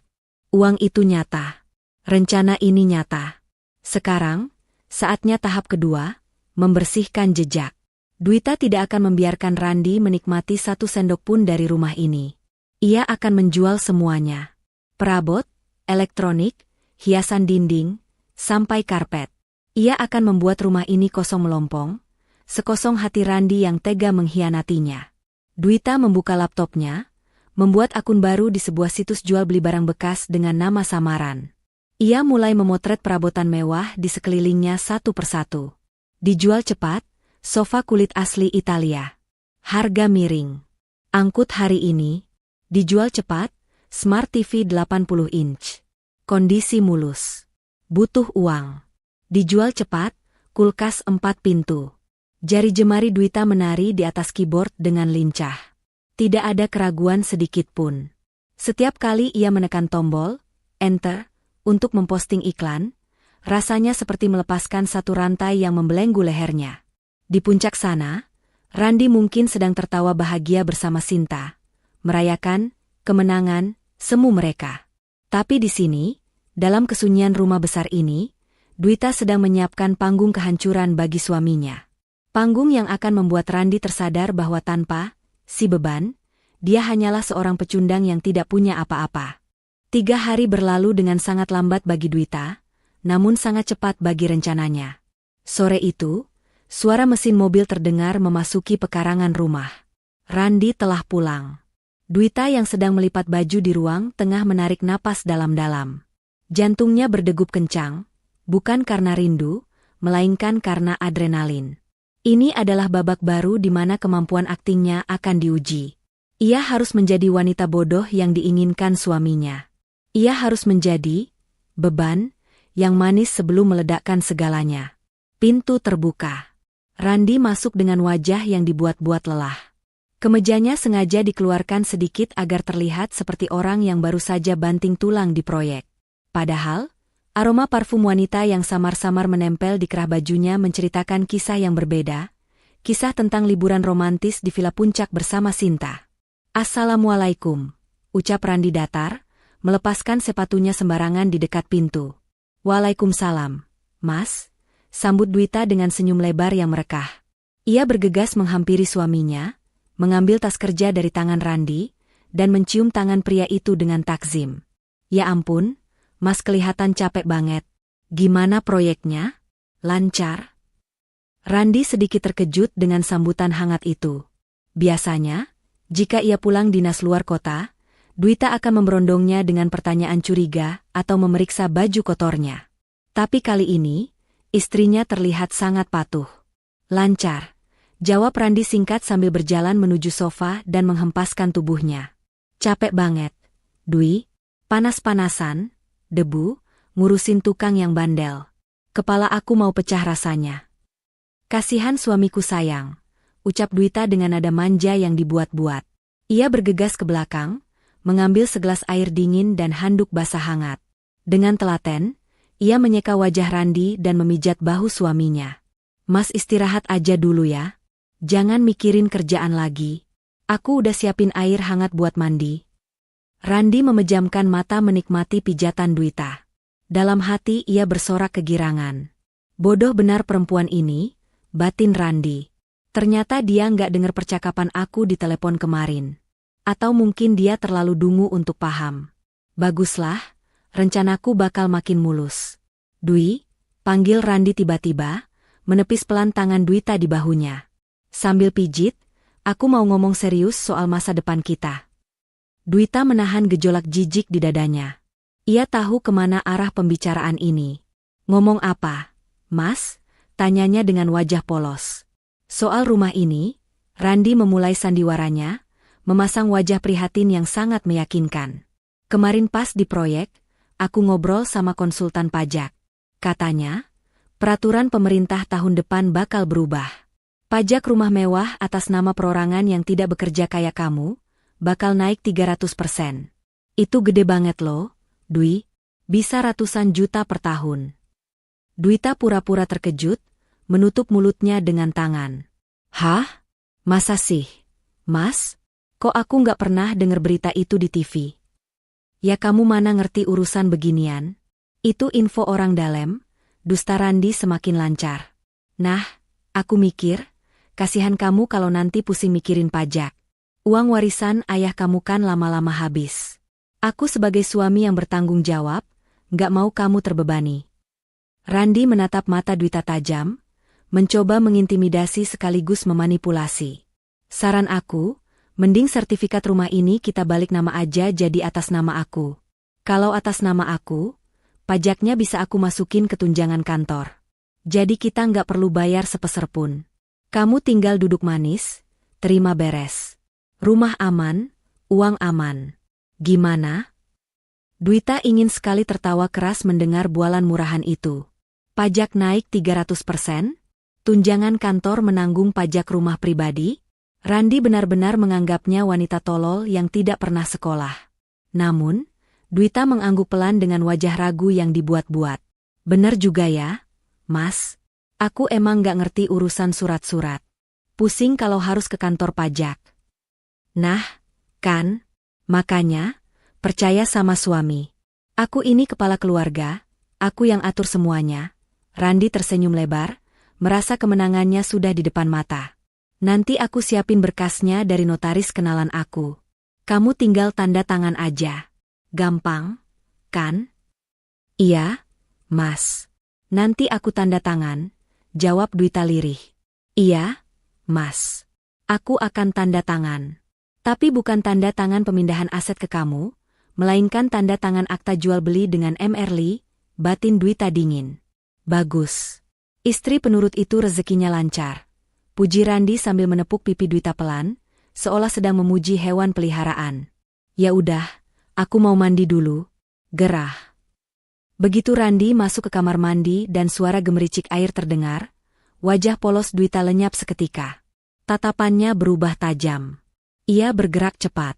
Uang itu nyata. Rencana ini nyata. Sekarang, saatnya tahap kedua, membersihkan jejak. Dwita tidak akan membiarkan Randi menikmati 1 sendok pun dari rumah ini. Ia akan menjual semuanya. Perabot, elektronik, hiasan dinding, sampai karpet. Ia akan membuat rumah ini kosong melompong, sekosong hati Randi yang tega mengkhianatinya. Dwita membuka laptopnya, membuat akun baru di sebuah situs jual beli barang bekas dengan nama samaran. Ia mulai memotret perabotan mewah di sekelilingnya satu persatu. Dijual cepat, sofa kulit asli Italia. Harga miring. Angkut hari ini. Dijual cepat, Smart TV 80 inch. Kondisi mulus. Butuh uang. Dijual cepat, kulkas 4 pintu. Jari jemari Dwita menari di atas keyboard dengan lincah. Tidak ada keraguan sedikit pun. Setiap kali ia menekan tombol, enter, untuk memposting iklan, rasanya seperti melepaskan satu rantai yang membelenggu lehernya. Di puncak sana, Randi mungkin sedang tertawa bahagia bersama Sinta, merayakan kemenangan semu mereka. Tapi di sini, dalam kesunyian rumah besar ini, Dwita sedang menyiapkan panggung kehancuran bagi suaminya. Panggung yang akan membuat Randi tersadar bahwa tanpa si beban, dia hanyalah seorang pecundang yang tidak punya apa-apa. 3 hari berlalu dengan sangat lambat bagi Dwita, namun sangat cepat bagi rencananya. Sore itu, suara mesin mobil terdengar memasuki pekarangan rumah. Randi telah pulang. Dwita yang sedang melipat baju di ruang tengah menarik napas dalam-dalam. Jantungnya berdegup kencang, bukan karena rindu, melainkan karena adrenalin. Ini adalah babak baru di mana kemampuan aktingnya akan diuji. Ia harus menjadi wanita bodoh yang diinginkan suaminya. Ia harus menjadi beban yang manis sebelum meledakkan segalanya. Pintu terbuka. Randi masuk dengan wajah yang dibuat-buat lelah. Kemejanya sengaja dikeluarkan sedikit agar terlihat seperti orang yang baru saja banting tulang di proyek. Padahal, aroma parfum wanita yang samar-samar menempel di kerah bajunya menceritakan kisah yang berbeda, kisah tentang liburan romantis di Villa Puncak bersama Sinta. "Assalamualaikum," ucap Randi datar, melepaskan sepatunya sembarangan di dekat pintu. "Waalaikumsalam, Mas," sambut Dwita dengan senyum lebar yang merekah. Ia bergegas menghampiri suaminya, mengambil tas kerja dari tangan Randi, dan mencium tangan pria itu dengan takzim. "Ya ampun, Mas kelihatan capek banget. Gimana proyeknya? Lancar?" Randi sedikit terkejut dengan sambutan hangat itu. Biasanya, jika ia pulang dinas luar kota, Dwita akan memberondongnya dengan pertanyaan curiga atau memeriksa baju kotornya. Tapi kali ini, istrinya terlihat sangat patuh. "Lancar," jawab Randi singkat sambil berjalan menuju sofa dan menghempaskan tubuhnya. "Capek banget, Dwi. Panas-panasan, debu, ngurusin tukang yang bandel. Kepala aku mau pecah rasanya." "Kasihan suamiku sayang," ucap Dwita dengan nada manja yang dibuat-buat. Ia bergegas ke belakang, mengambil segelas air dingin dan handuk basah hangat. Dengan telaten, ia menyeka wajah Randi dan memijat bahu suaminya. "Mas istirahat aja dulu ya. Jangan mikirin kerjaan lagi. Aku udah siapin air hangat buat mandi." Randi memejamkan mata menikmati pijatan Dwita. Dalam hati ia bersorak kegirangan. Bodoh benar perempuan ini, batin Randi. Ternyata dia nggak dengar percakapan aku di telepon kemarin. Atau mungkin dia terlalu dungu untuk paham. Baguslah, rencanaku bakal makin mulus. "Dwi," panggil Randi tiba-tiba, menepis pelan tangan Dwita di bahunya. Sambil pijit, "Aku mau ngomong serius soal masa depan kita." Dwita menahan gejolak jijik di dadanya. Ia tahu kemana arah pembicaraan ini. "Ngomong apa, Mas?" tanyanya dengan wajah polos. "Soal rumah ini," Randi memulai sandiwaranya, memasang wajah prihatin yang sangat meyakinkan. "Kemarin pas di proyek, aku ngobrol sama konsultan pajak. Katanya, peraturan pemerintah tahun depan bakal berubah. Pajak rumah mewah atas nama perorangan yang tidak bekerja kayak kamu, bakal naik 300%. Itu gede banget loh, Dwi. Bisa ratusan juta per tahun." Dwita pura-pura terkejut, menutup mulutnya dengan tangan. "Hah? Masa sih, Mas? Kok aku nggak pernah dengar berita itu di TV?" "Ya kamu mana ngerti urusan beginian? Itu info orang dalam," dusta Randi semakin lancar. "Nah, aku mikir, kasihan kamu kalau nanti pusing mikirin pajak. Uang warisan ayah kamu kan lama-lama habis. Aku sebagai suami yang bertanggung jawab, nggak mau kamu terbebani." Randi menatap mata Dwita tajam, mencoba mengintimidasi sekaligus memanipulasi. "Saran aku, mending sertifikat rumah ini kita balik nama aja jadi atas nama aku. Kalau atas nama aku, pajaknya bisa aku masukin ke tunjangan kantor. Jadi kita nggak perlu bayar sepeser pun. Kamu tinggal duduk manis, terima beres. Rumah aman, uang aman. Gimana?" Dwita ingin sekali tertawa keras mendengar bualan murahan itu. Pajak naik 300%? Tunjangan kantor menanggung pajak rumah pribadi? Randi benar-benar menganggapnya wanita tolol yang tidak pernah sekolah. Namun, Dwita mengangguk pelan dengan wajah ragu yang dibuat-buat. "Bener juga ya, Mas. Aku emang nggak ngerti urusan surat-surat. Pusing kalau harus ke kantor pajak." "Nah, kan? Makanya, percaya sama suami. Aku ini kepala keluarga, aku yang atur semuanya." Randi tersenyum lebar, merasa kemenangannya sudah di depan mata. "Nanti aku siapin berkasnya dari notaris kenalan aku. Kamu tinggal tanda tangan aja. Gampang, kan?" "Iya, Mas. Nanti aku tanda tangan," jawab Dwita lirih. "Iya, Mas. Aku akan tanda tangan." Tapi bukan tanda tangan pemindahan aset ke kamu, melainkan tanda tangan akta jual beli dengan M. Lee, batin Dwita dingin. Bagus. Istri penurut itu rezekinya lancar. Puji Randi sambil menepuk pipi Dwita pelan, seolah sedang memuji hewan peliharaan. Ya udah, aku mau mandi dulu. Gerah. Begitu Randi masuk ke kamar mandi dan suara gemericik air terdengar, wajah polos Dwita lenyap seketika. Tatapannya berubah tajam. Ia bergerak cepat.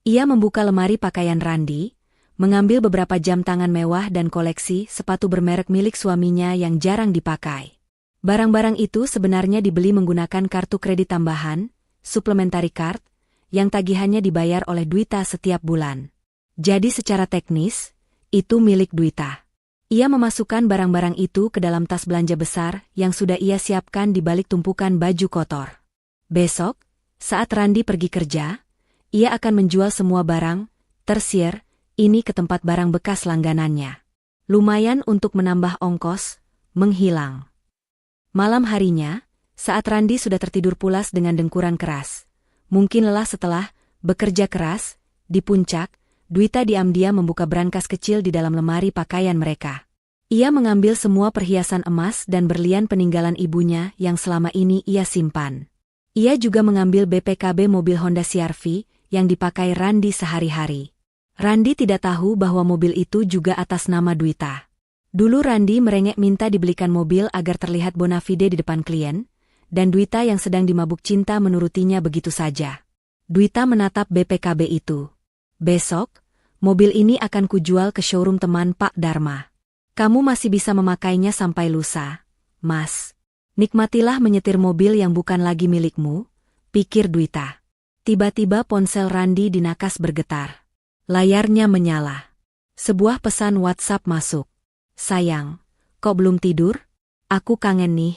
Ia membuka lemari pakaian Randi, mengambil beberapa jam tangan mewah dan koleksi sepatu bermerek milik suaminya yang jarang dipakai. Barang-barang itu sebenarnya dibeli menggunakan kartu kredit tambahan, supplementary card, yang tagihannya dibayar oleh Dwita setiap bulan. Jadi secara teknis, itu milik Dwita. Ia memasukkan barang-barang itu ke dalam tas belanja besar yang sudah ia siapkan di balik tumpukan baju kotor. Besok, saat Randi pergi kerja, ia akan menjual semua barang tersier ini ke tempat barang bekas langganannya. Lumayan untuk menambah ongkos, menghilang. Malam harinya, saat Randi sudah tertidur pulas dengan dengkuran keras, mungkin lelah setelah bekerja keras, di puncak, Dwita diam-diam membuka brankas kecil di dalam lemari pakaian mereka. Ia mengambil semua perhiasan emas dan berlian peninggalan ibunya yang selama ini ia simpan. Ia juga mengambil BPKB mobil Honda CR-V yang dipakai Randi sehari-hari. Randi tidak tahu bahwa mobil itu juga atas nama Dwita. Dulu Randi merengek minta dibelikan mobil agar terlihat bona fide di depan klien, dan Dwita yang sedang dimabuk cinta menurutinya begitu saja. Dwita menatap BPKB itu. Besok, mobil ini akan kujual ke showroom teman Pak Dharma. Kamu masih bisa memakainya sampai lusa, Mas. Nikmatilah menyetir mobil yang bukan lagi milikmu, pikir Dwita. Tiba-tiba ponsel Randi di nakas bergetar. Layarnya menyala. Sebuah pesan WhatsApp masuk. Sayang, kok belum tidur? Aku kangen nih.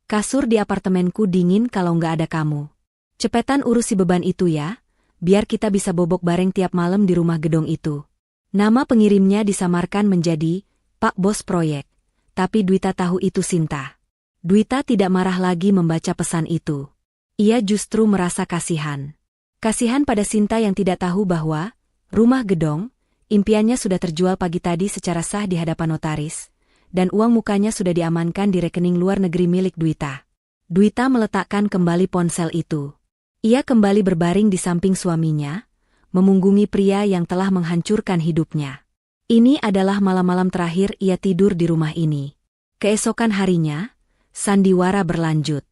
Kasur di apartemenku dingin kalau nggak ada kamu. Cepetan urusi beban itu ya, biar kita bisa bobok bareng tiap malam di rumah gedong itu. Nama pengirimnya disamarkan menjadi Pak Bos Proyek, tapi Dwita tahu itu Sinta. Dwita tidak marah lagi membaca pesan itu. Ia justru merasa kasihan. Kasihan pada Sinta yang tidak tahu bahwa rumah gedong, impiannya sudah terjual pagi tadi secara sah di hadapan notaris, dan uang mukanya sudah diamankan di rekening luar negeri milik Dwita. Dwita meletakkan kembali ponsel itu. Ia kembali berbaring di samping suaminya, memunggungi pria yang telah menghancurkan hidupnya. Ini adalah malam-malam terakhir ia tidur di rumah ini. Keesokan harinya, sandiwara berlanjut.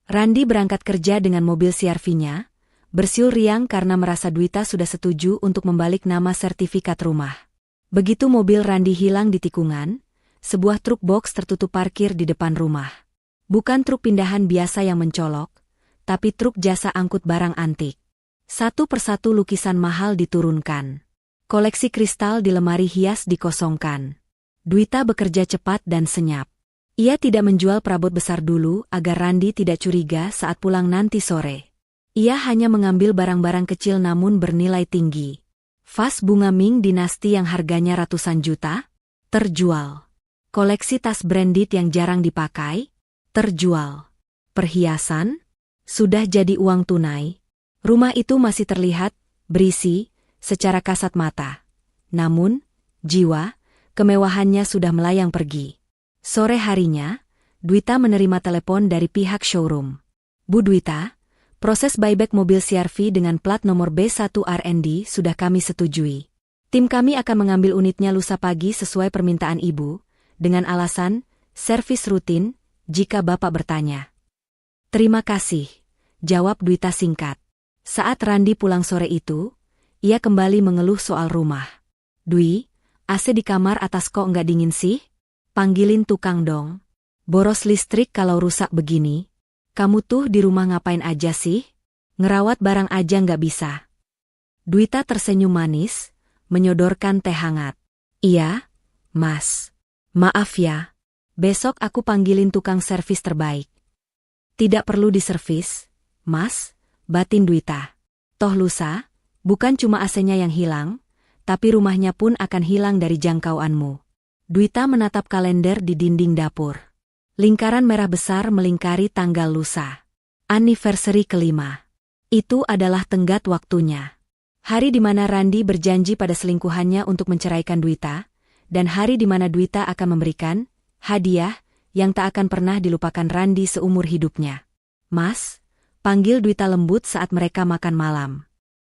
Randi berangkat kerja dengan mobil CR-V-nya, bersiul riang karena merasa Dwita sudah setuju untuk membalik nama sertifikat rumah. Begitu mobil Randi hilang di tikungan, sebuah truk box tertutup parkir di depan rumah. Bukan truk pindahan biasa yang mencolok, tapi truk jasa angkut barang antik. Satu persatu lukisan mahal diturunkan. Koleksi kristal di lemari hias dikosongkan. Dwita bekerja cepat dan senyap. Ia tidak menjual perabot besar dulu agar Randi tidak curiga saat pulang nanti sore. Ia hanya mengambil barang-barang kecil namun bernilai tinggi. Vas bunga Ming dinasti yang harganya ratusan juta, terjual. Koleksi tas branded yang jarang dipakai, terjual. Perhiasan, sudah jadi uang tunai. Rumah itu masih terlihat berisi secara kasat mata. Namun, jiwa, kemewahannya sudah melayang pergi. Sore harinya, Dwita menerima telepon dari pihak showroom. Bu Dwita, proses buyback mobil CR-V dengan plat nomor B1RND sudah kami setujui. Tim kami akan mengambil unitnya lusa pagi sesuai permintaan Ibu, dengan alasan, servis rutin, jika Bapak bertanya. Terima kasih, jawab Dwita singkat. Saat Randi pulang sore itu, ia kembali mengeluh soal rumah. Dwi, AC di kamar atas kok nggak dingin sih? Panggilin tukang dong. Boros listrik kalau rusak begini. Kamu tuh di rumah ngapain aja sih? Ngerawat barang aja nggak bisa. Dwita tersenyum manis, menyodorkan teh hangat. Iya, Mas. Maaf ya. Besok aku panggilin tukang servis terbaik. Tidak perlu diservis, Mas, batin Dwita. Toh lusa, bukan cuma AC-nya yang hilang, tapi rumahnya pun akan hilang dari jangkauanmu. Dwita menatap kalender di dinding dapur. Lingkaran merah besar melingkari tanggal lusa. Anniversary kelima. Itu adalah tenggat waktunya. Hari di mana Randi berjanji pada selingkuhannya untuk menceraikan Dwita, dan hari di mana Dwita akan memberikan hadiah yang tak akan pernah dilupakan Randi seumur hidupnya. "Mas," panggil Dwita lembut saat mereka makan malam.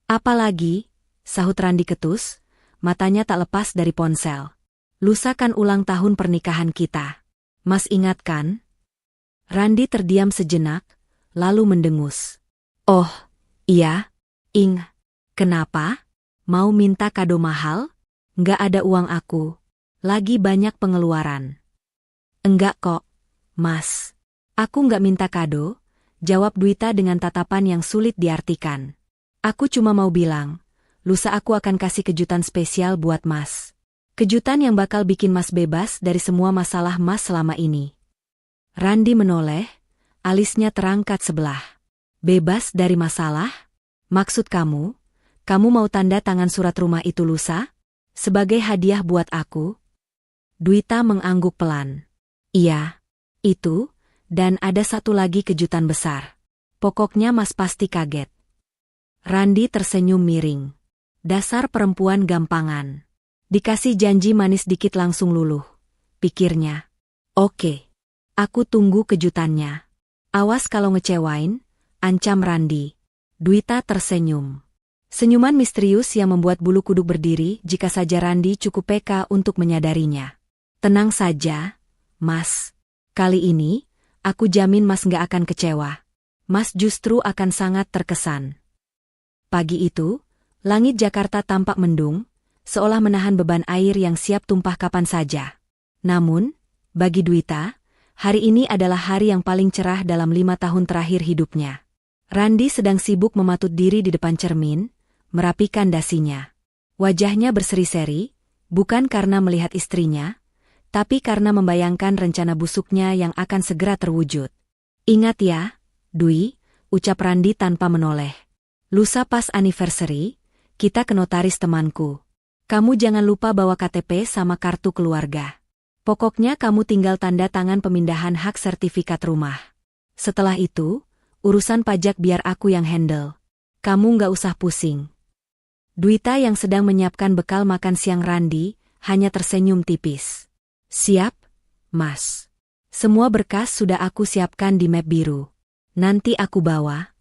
"Apalagi?" sahut Randi ketus, matanya tak lepas dari ponsel. "Lusa kan ulang tahun pernikahan kita. Mas ingat kan?" Randi terdiam sejenak, lalu mendengus. "Oh, iya, Kenapa? Mau minta kado mahal? Nggak ada uang aku. Lagi banyak pengeluaran." "Enggak kok, Mas. Aku nggak minta kado," jawab Dwita dengan tatapan yang sulit diartikan. "Aku cuma mau bilang, lusa aku akan kasih kejutan spesial buat Mas. Kejutan yang bakal bikin Mas bebas dari semua masalah Mas selama ini." Randi menoleh, alisnya terangkat sebelah. "Bebas dari masalah? Maksud kamu mau tanda tangan surat rumah itu lusa? Sebagai hadiah buat aku?" Dwita mengangguk pelan. "Iya, itu, dan ada satu lagi kejutan besar. Pokoknya Mas pasti kaget." Randi tersenyum miring. Dasar perempuan gampangan. Dikasih janji manis dikit langsung luluh, pikirnya. "Oke, aku tunggu kejutannya. Awas kalau ngecewain," ancam Randi. Dwita tersenyum. Senyuman misterius yang membuat bulu kuduk berdiri jika saja Randi cukup peka untuk menyadarinya. "Tenang saja, Mas. Kali ini, aku jamin Mas nggak akan kecewa. Mas justru akan sangat terkesan." Pagi itu, langit Jakarta tampak mendung, seolah menahan beban air yang siap tumpah kapan saja. Namun, bagi Dwita, hari ini adalah hari yang paling cerah dalam 5 tahun terakhir hidupnya. Randi sedang sibuk mematut diri di depan cermin, merapikan dasinya. Wajahnya berseri-seri, bukan karena melihat istrinya, tapi karena membayangkan rencana busuknya yang akan segera terwujud. "Ingat ya, Dwi," ucap Randi tanpa menoleh. "Lusa pas anniversary, kita ke notaris temanku. Kamu jangan lupa bawa KTP sama kartu keluarga. Pokoknya kamu tinggal tanda tangan pemindahan hak sertifikat rumah. Setelah itu, urusan pajak biar aku yang handle. Kamu nggak usah pusing." Dwita yang sedang menyiapkan bekal makan siang Randi, hanya tersenyum tipis. "Siap, Mas. Semua berkas sudah aku siapkan di map biru. Nanti aku bawa."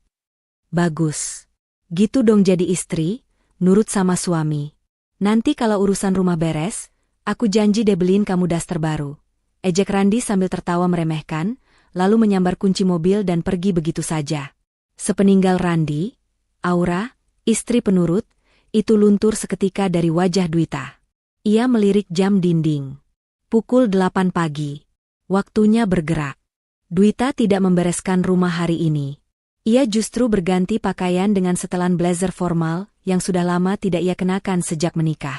"Bagus. Gitu dong jadi istri, nurut sama suami. Nanti kalau urusan rumah beres, aku janji deh beliin kamu daster baru." Ejek Randi sambil tertawa meremehkan, lalu menyambar kunci mobil dan pergi begitu saja. Sepeninggal Randi, Aura, istri penurut, itu luntur seketika dari wajah Dwita. Ia melirik jam dinding. Pukul 8 pagi. Waktunya bergerak. Dwita tidak membereskan rumah hari ini. Ia justru berganti pakaian dengan setelan blazer formal yang sudah lama tidak ia kenakan sejak menikah.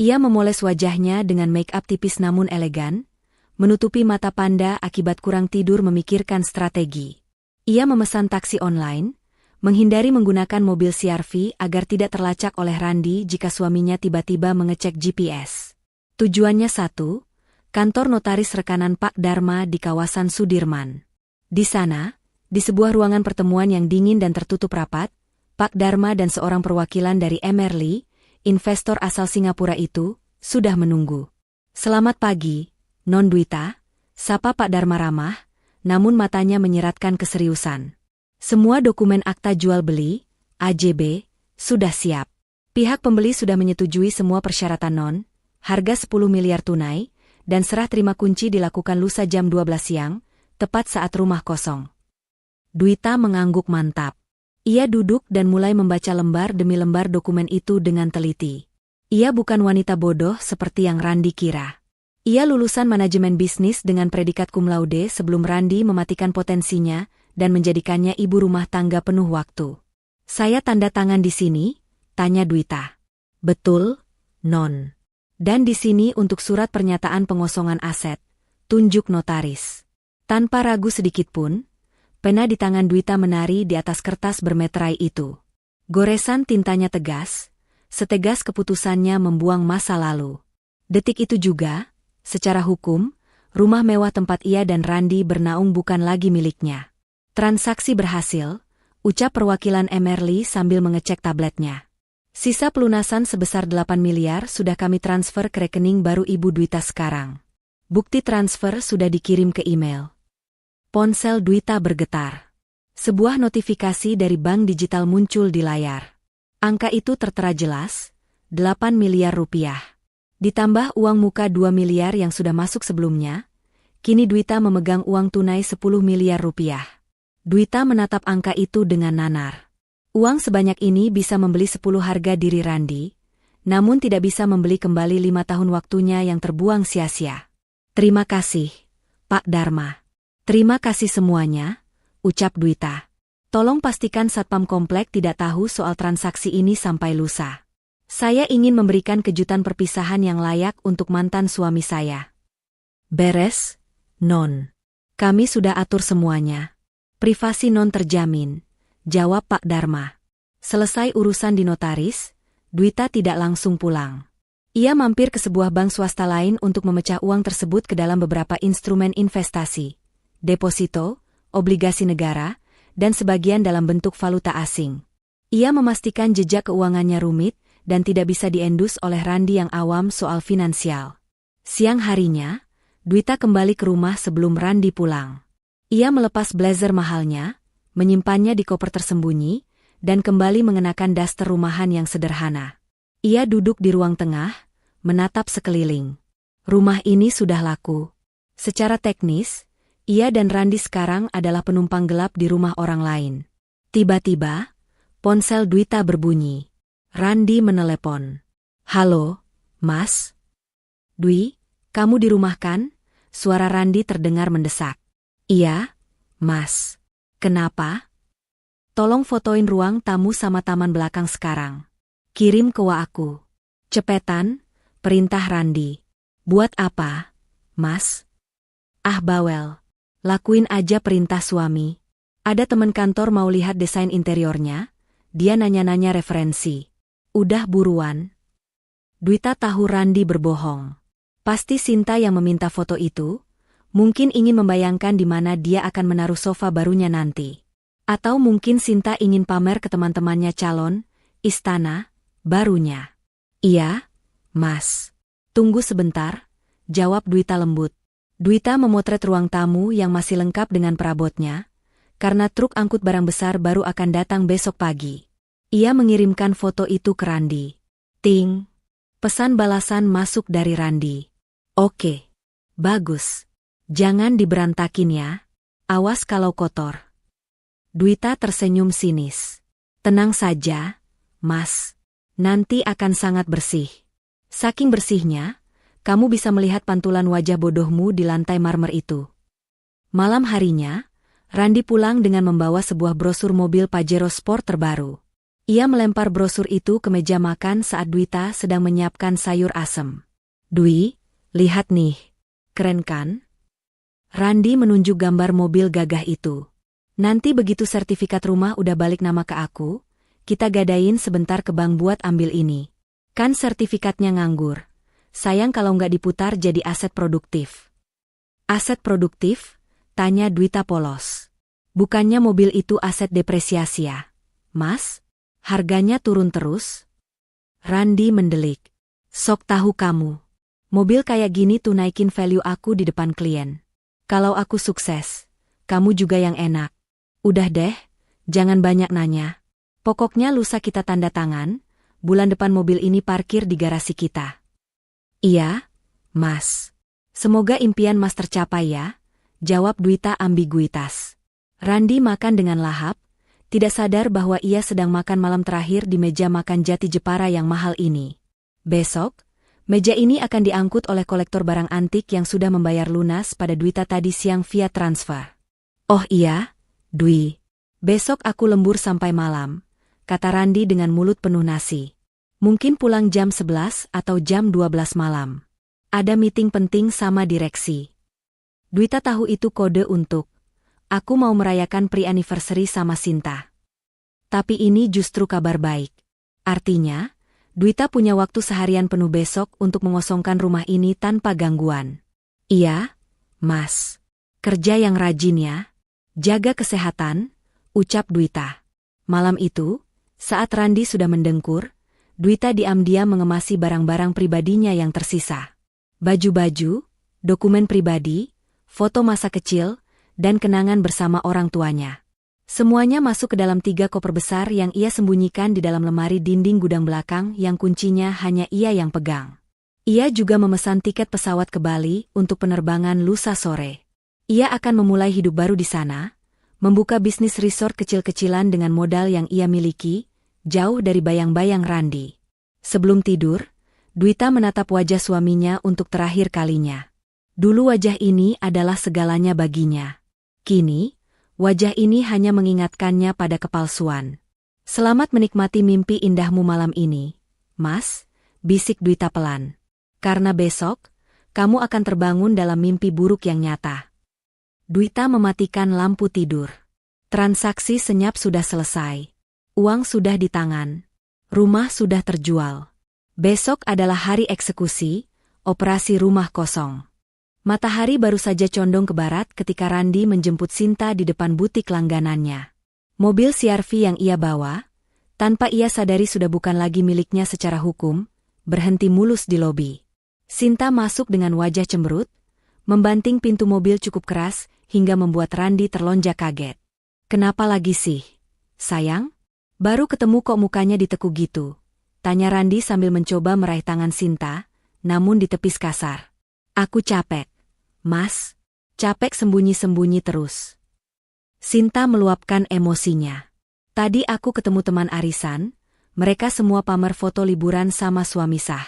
Ia memoles wajahnya dengan make-up tipis namun elegan, menutupi mata panda akibat kurang tidur memikirkan strategi. Ia memesan taksi online, menghindari menggunakan mobil CR-V agar tidak terlacak oleh Randi jika suaminya tiba-tiba mengecek GPS. Tujuannya satu, kantor notaris rekanan Pak Dharma di kawasan Sudirman. Di sana, di sebuah ruangan pertemuan yang dingin dan tertutup rapat, Pak Dharma dan seorang perwakilan dari Emerly, investor asal Singapura itu, sudah menunggu. "Selamat pagi, Non Dwita," sapa Pak Dharma ramah, namun matanya menyeratkan keseriusan. "Semua dokumen akta jual beli, AJB, sudah siap. Pihak pembeli sudah menyetujui semua persyaratan Non, harga 10 miliar tunai, dan serah terima kunci dilakukan lusa jam 12 siang, tepat saat rumah kosong." Dwita mengangguk mantap. Ia duduk dan mulai membaca lembar demi lembar dokumen itu dengan teliti. Ia bukan wanita bodoh seperti yang Randi kira. Ia lulusan manajemen bisnis dengan predikat cum laude sebelum Randi mematikan potensinya dan menjadikannya ibu rumah tangga penuh waktu. "Saya tanda tangan di sini?" tanya Dwita. "Betul, Non. Dan di sini untuk surat pernyataan pengosongan aset, tunjuk notaris." Tanpa ragu sedikitpun, pena di tangan Dwita menari di atas kertas bermeterai itu. Goresan tintanya tegas, setegas keputusannya membuang masa lalu. Detik itu juga, secara hukum, rumah mewah tempat ia dan Randi bernaung bukan lagi miliknya. Transaksi berhasil, ucap perwakilan Emerly sambil mengecek tabletnya. Sisa pelunasan sebesar 8 miliar sudah kami transfer ke rekening baru Ibu Dwita sekarang. Bukti transfer sudah dikirim ke email. Ponsel Dwita bergetar. Sebuah notifikasi dari bank digital muncul di layar. Angka itu tertera jelas, 8 miliar rupiah. Ditambah uang muka 2 miliar yang sudah masuk sebelumnya, kini Dwita memegang uang tunai 10 miliar rupiah. Dwita menatap angka itu dengan nanar. Uang sebanyak ini bisa membeli 10 harga diri Randi, namun tidak bisa membeli kembali 5 tahun waktunya yang terbuang sia-sia. Terima kasih, Pak Dharma. Terima kasih semuanya, ucap Dwita. Tolong pastikan Satpam Komplek tidak tahu soal transaksi ini sampai lusa. Saya ingin memberikan kejutan perpisahan yang layak untuk mantan suami saya. Beres, Non. Kami sudah atur semuanya. Privasi Non terjamin, jawab Pak Dharma. Selesai urusan di notaris, Dwita tidak langsung pulang. Ia mampir ke sebuah bank swasta lain untuk memecah uang tersebut ke dalam beberapa instrumen investasi, deposito, obligasi negara, dan sebagian dalam bentuk valuta asing. Ia memastikan jejak keuangannya rumit dan tidak bisa diendus oleh Randi yang awam soal finansial. Siang harinya, Dwita kembali ke rumah sebelum Randi pulang. Ia melepas blazer mahalnya, menyimpannya di koper tersembunyi, dan kembali mengenakan daster rumahan yang sederhana. Ia duduk di ruang tengah, menatap sekeliling. Rumah ini sudah laku. Secara teknis, ia dan Randi sekarang adalah penumpang gelap di rumah orang lain. Tiba-tiba, ponsel Dwita berbunyi. Randi menelepon. Halo, Mas? Dwi, kamu di rumah kan? Suara Randi terdengar mendesak. Iya, Mas. Kenapa? Tolong fotoin ruang tamu sama taman belakang sekarang. Kirim ke WA aku. Cepetan, perintah Randi. Buat apa, Mas? Ah bawel. Lakuin aja perintah suami. Ada teman kantor mau lihat desain interiornya, dia nanya-nanya referensi. Udah buruan. Dwita tahu Randi berbohong. Pasti Sinta yang meminta foto itu, mungkin ingin membayangkan di mana dia akan menaruh sofa barunya nanti. Atau mungkin Sinta ingin pamer ke teman-temannya calon, istana, barunya. Iya, Mas. Tunggu sebentar, jawab Dwita lembut. Dwita memotret ruang tamu yang masih lengkap dengan perabotnya, karena truk angkut barang besar baru akan datang besok pagi. Ia mengirimkan foto itu ke Randi. Ting. Pesan balasan masuk dari Randi. Oke. Bagus. Jangan diberantakin ya. Awas kalau kotor. Dwita tersenyum sinis. Tenang saja, Mas. Nanti akan sangat bersih. Saking bersihnya, kamu bisa melihat pantulan wajah bodohmu di lantai marmer itu. Malam harinya, Randi pulang dengan membawa sebuah brosur mobil Pajero Sport terbaru. Ia melempar brosur itu ke meja makan saat Dwita sedang menyiapkan sayur asem. Dwi, lihat nih. Keren kan? Randi menunjuk gambar mobil gagah itu. Nanti begitu sertifikat rumah udah balik nama ke aku, kita gadain sebentar ke bank buat ambil ini. Kan sertifikatnya nganggur. Sayang kalau nggak diputar jadi aset produktif. Aset produktif? Tanya Dwita polos. Bukannya mobil itu aset depresiasi ya, Mas? Harganya turun terus? Randi mendelik. Sok tahu kamu. Mobil kayak gini tuh naikin value aku di depan klien. Kalau aku sukses, kamu juga yang enak. Udah deh, jangan banyak nanya. Pokoknya lusa kita tanda tangan, bulan depan mobil ini parkir di garasi kita. Iya, Mas. Semoga impian Mas tercapai ya, jawab Dwita ambiguitas. Randi makan dengan lahap, tidak sadar bahwa ia sedang makan malam terakhir di meja makan Jati Jepara yang mahal ini. Besok, meja ini akan diangkut oleh kolektor barang antik yang sudah membayar lunas pada Dwita tadi siang via transfer. Oh iya, Dwi. Besok aku lembur sampai malam, kata Randi dengan mulut penuh nasi. Mungkin pulang jam 11 atau jam 12 malam. Ada meeting penting sama direksi. Dwita tahu itu kode untuk, aku mau merayakan pre-anniversary sama Sinta. Tapi ini justru kabar baik. Artinya, Dwita punya waktu seharian penuh besok untuk mengosongkan rumah ini tanpa gangguan. Iya, Mas. Kerja yang rajin ya. Jaga kesehatan, ucap Dwita. Malam itu, saat Randi sudah mendengkur, Dwita diam-diam mengemasi barang-barang pribadinya yang tersisa. Baju-baju, dokumen pribadi, foto masa kecil, dan kenangan bersama orang tuanya. Semuanya masuk ke dalam 3 koper besar yang ia sembunyikan di dalam lemari dinding gudang belakang yang kuncinya hanya ia yang pegang. Ia juga memesan tiket pesawat ke Bali untuk penerbangan lusa sore. Ia akan memulai hidup baru di sana, membuka bisnis resort kecil-kecilan dengan modal yang ia miliki, jauh dari bayang-bayang Randi. Sebelum tidur, Dwita menatap wajah suaminya untuk terakhir kalinya. Dulu wajah ini adalah segalanya baginya. Kini, wajah ini hanya mengingatkannya pada kepalsuan. Selamat menikmati mimpi indahmu malam ini, Mas, bisik Dwita pelan. Karena besok, kamu akan terbangun dalam mimpi buruk yang nyata. Dwita mematikan lampu tidur. Transaksi senyap sudah selesai. Uang sudah di tangan. Rumah sudah terjual. Besok adalah hari eksekusi, operasi rumah kosong. Matahari baru saja condong ke barat ketika Randi menjemput Sinta di depan butik langganannya. Mobil CR-V yang ia bawa, tanpa ia sadari sudah bukan lagi miliknya secara hukum, berhenti mulus di lobi. Sinta masuk dengan wajah cemberut, membanting pintu mobil cukup keras hingga membuat Randi terlonjak kaget. Kenapa lagi sih, sayang? Baru ketemu kok mukanya ditekuk gitu, tanya Randi sambil mencoba meraih tangan Sinta, namun ditepis kasar. Aku capek. Mas, capek sembunyi-sembunyi terus. Sinta meluapkan emosinya. Tadi aku ketemu teman arisan, mereka semua pamer foto liburan sama suami sah.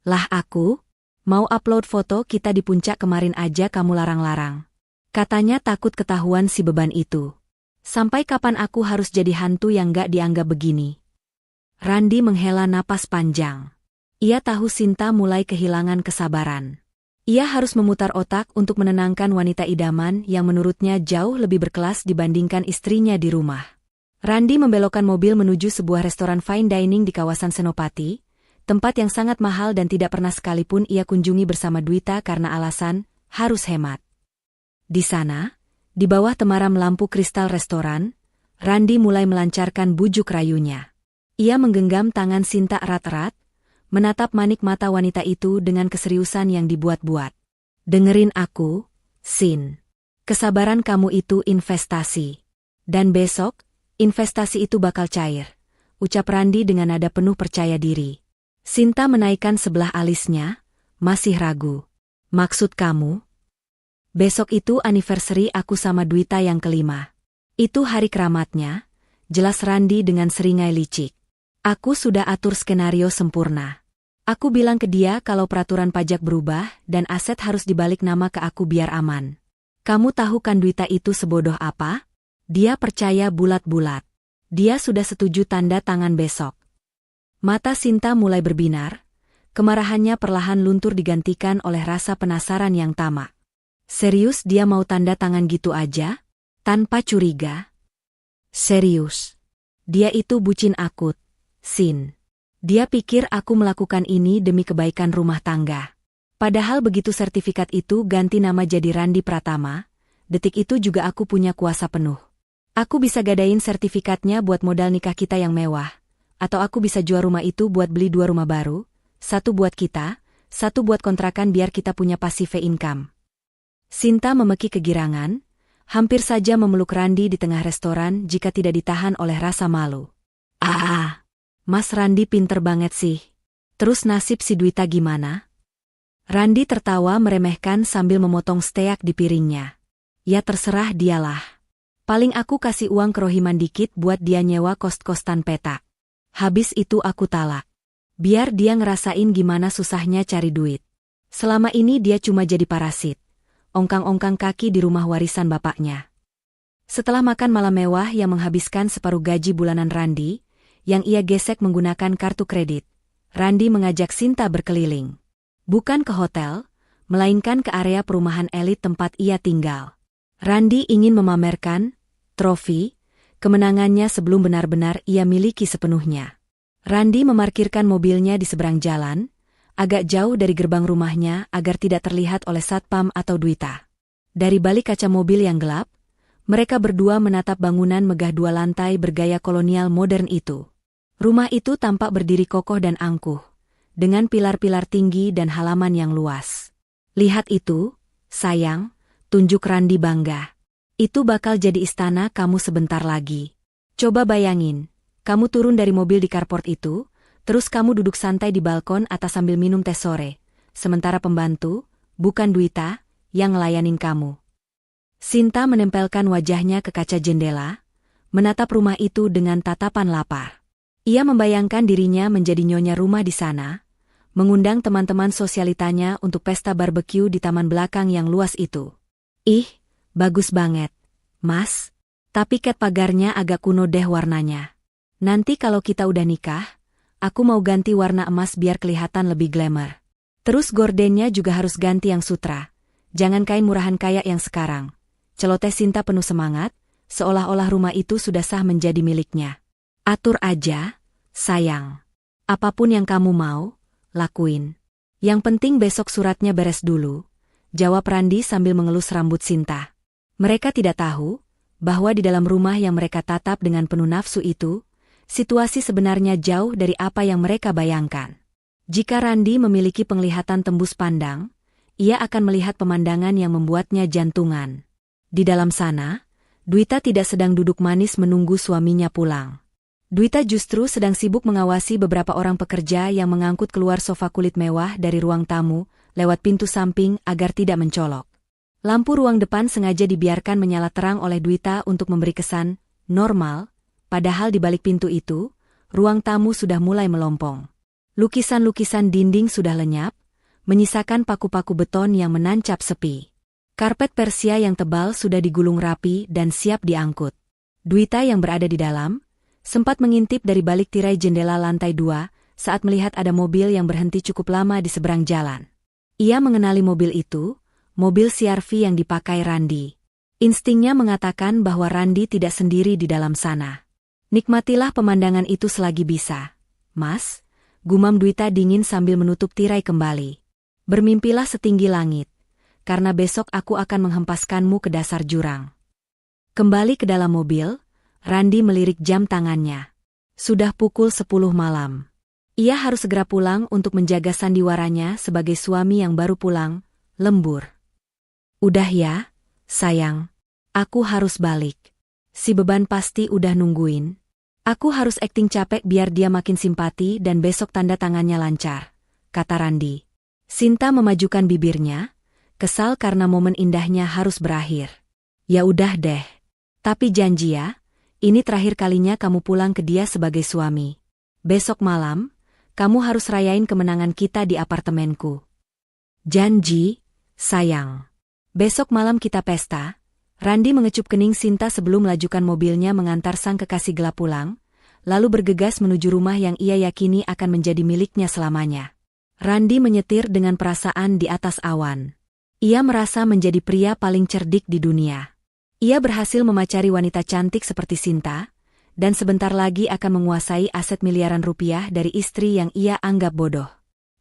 Lah aku, mau upload foto kita di puncak kemarin aja kamu larang-larang. Katanya takut ketahuan si beban itu. Sampai kapan aku harus jadi hantu yang gak dianggap begini? Randi menghela napas panjang. Ia tahu Sinta mulai kehilangan kesabaran. Ia harus memutar otak untuk menenangkan wanita idaman yang menurutnya jauh lebih berkelas dibandingkan istrinya di rumah. Randi membelokkan mobil menuju sebuah restoran fine dining di kawasan Senopati, tempat yang sangat mahal dan tidak pernah sekalipun ia kunjungi bersama Dwita karena alasan harus hemat. Di sana, di bawah temaram lampu kristal restoran, Randi mulai melancarkan bujuk rayunya. Ia menggenggam tangan Sinta erat-erat, menatap manik mata wanita itu dengan keseriusan yang dibuat-buat. Dengerin aku, Sin. Kesabaran kamu itu investasi. Dan besok, investasi itu bakal cair, ucap Randi dengan nada penuh percaya diri. Sinta menaikkan sebelah alisnya, masih ragu. Maksud kamu? Besok itu anniversary aku sama Dwita yang kelima. Itu hari keramatnya, jelas Randi dengan seringai licik. Aku sudah atur skenario sempurna. Aku bilang ke dia kalau peraturan pajak berubah dan aset harus dibalik nama ke aku biar aman. Kamu tahu kan Dwita itu sebodoh apa? Dia percaya bulat-bulat. Dia sudah setuju tanda tangan besok. Mata Sinta mulai berbinar, kemarahannya perlahan luntur digantikan oleh rasa penasaran yang tamak. Serius dia mau tanda tangan gitu aja? Tanpa curiga? Serius. Dia itu bucin akut. Sin. Dia pikir aku melakukan ini demi kebaikan rumah tangga. Padahal begitu sertifikat itu ganti nama jadi Randi Pratama, detik itu juga aku punya kuasa penuh. Aku bisa gadain sertifikatnya buat modal nikah kita yang mewah, atau aku bisa jual rumah itu buat beli 2 rumah baru, 1 buat kita, 1 buat kontrakan biar kita punya passive income. Sinta memekik kegirangan, hampir saja memeluk Randi di tengah restoran jika tidak ditahan oleh rasa malu. Mas Randi pinter banget sih. Terus nasib si Dwita gimana? Randi tertawa meremehkan sambil memotong steak di piringnya. Ya terserah dialah. Paling aku kasih uang kerohiman dikit buat dia nyewa kos-kostan petak. Habis itu aku talak. Biar dia ngerasain gimana susahnya cari duit. Selama ini dia cuma jadi parasit. Ongkang-ongkang kaki di rumah warisan bapaknya. Setelah makan malam mewah yang menghabiskan separuh gaji bulanan Randi, yang ia gesek menggunakan kartu kredit, Randi mengajak Sinta berkeliling. Bukan ke hotel, melainkan ke area perumahan elit tempat ia tinggal. Randi ingin memamerkan trofi kemenangannya sebelum benar-benar ia miliki sepenuhnya. Randi memarkirkan mobilnya di seberang jalan, agak jauh dari gerbang rumahnya agar tidak terlihat oleh satpam atau Dwita. Dari balik kaca mobil yang gelap, Mereka berdua menatap bangunan megah 2 lantai bergaya kolonial modern itu. Rumah itu tampak berdiri kokoh dan angkuh, dengan pilar-pilar tinggi dan halaman yang luas. Lihat itu, sayang, tunjuk Randi bangga. Itu bakal jadi istana kamu sebentar lagi. Coba bayangin, kamu turun dari mobil di carport itu, terus kamu duduk santai di balkon atas sambil minum teh sore, sementara pembantu, bukan Dwita, yang ngelayanin kamu. Sinta menempelkan wajahnya ke kaca jendela, menatap rumah itu dengan tatapan lapar. Ia membayangkan dirinya menjadi nyonya rumah di sana, mengundang teman-teman sosialitanya untuk pesta barbeque di taman belakang yang luas itu. Ih, bagus banget, Mas. Tapi cat pagarnya agak kuno deh warnanya. Nanti kalau kita udah nikah, aku mau ganti warna emas biar kelihatan lebih glamour. Terus gordennya juga harus ganti yang sutra. Jangan kain murahan kayak yang sekarang. Celoteh Sinta penuh semangat, seolah-olah rumah itu sudah sah menjadi miliknya. Atur aja, sayang. Apapun yang kamu mau, lakuin. Yang penting besok suratnya beres dulu, jawab Randi sambil mengelus rambut Sinta. Mereka tidak tahu bahwa di dalam rumah yang mereka tatap dengan penuh nafsu itu, situasi sebenarnya jauh dari apa yang mereka bayangkan. Jika Randi memiliki penglihatan tembus pandang, ia akan melihat pemandangan yang membuatnya jantungan. Di dalam sana, Dwita tidak sedang duduk manis menunggu suaminya pulang. Dwita justru sedang sibuk mengawasi beberapa orang pekerja yang mengangkut keluar sofa kulit mewah dari ruang tamu, lewat pintu samping agar tidak mencolok. Lampu ruang depan sengaja dibiarkan menyala terang oleh Dwita untuk memberi kesan normal, padahal di balik pintu itu, ruang tamu sudah mulai melompong. Lukisan-lukisan dinding sudah lenyap, menyisakan paku-paku beton yang menancap sepi. Karpet Persia yang tebal sudah digulung rapi dan siap diangkut. Dwita yang berada di dalam, sempat mengintip dari balik tirai jendela lantai 2 saat melihat ada mobil yang berhenti cukup lama di seberang jalan. Ia mengenali mobil itu, mobil CR-V yang dipakai Randi. Instingnya mengatakan bahwa Randi tidak sendiri di dalam sana. Nikmatilah pemandangan itu selagi bisa, Mas, gumam Dwita dingin sambil menutup tirai kembali. Bermimpilah setinggi langit, karena besok aku akan menghempaskanmu ke dasar jurang. Kembali ke dalam mobil, Randi melirik jam tangannya. Sudah pukul 10 malam. Ia harus segera pulang untuk menjaga sandiwaranya sebagai suami yang baru pulang, lembur. Udah ya, sayang. Aku harus balik. Si beban pasti udah nungguin. Aku harus akting capek biar dia makin simpati dan besok tanda tangannya lancar, kata Randi. Sinta memajukan bibirnya, kesal karena momen indahnya harus berakhir. Ya udah deh. Tapi janji ya, ini terakhir kalinya kamu pulang ke dia sebagai suami. Besok malam, kamu harus rayain kemenangan kita di apartemenku. Janji, sayang. Besok malam kita pesta. Randi mengecup kening Sinta sebelum melajukan mobilnya mengantar sang kekasih gelap pulang, lalu bergegas menuju rumah yang ia yakini akan menjadi miliknya selamanya. Randi menyetir dengan perasaan di atas awan. Ia merasa menjadi pria paling cerdik di dunia. Ia berhasil memacari wanita cantik seperti Sinta, dan sebentar lagi akan menguasai aset miliaran rupiah dari istri yang ia anggap bodoh.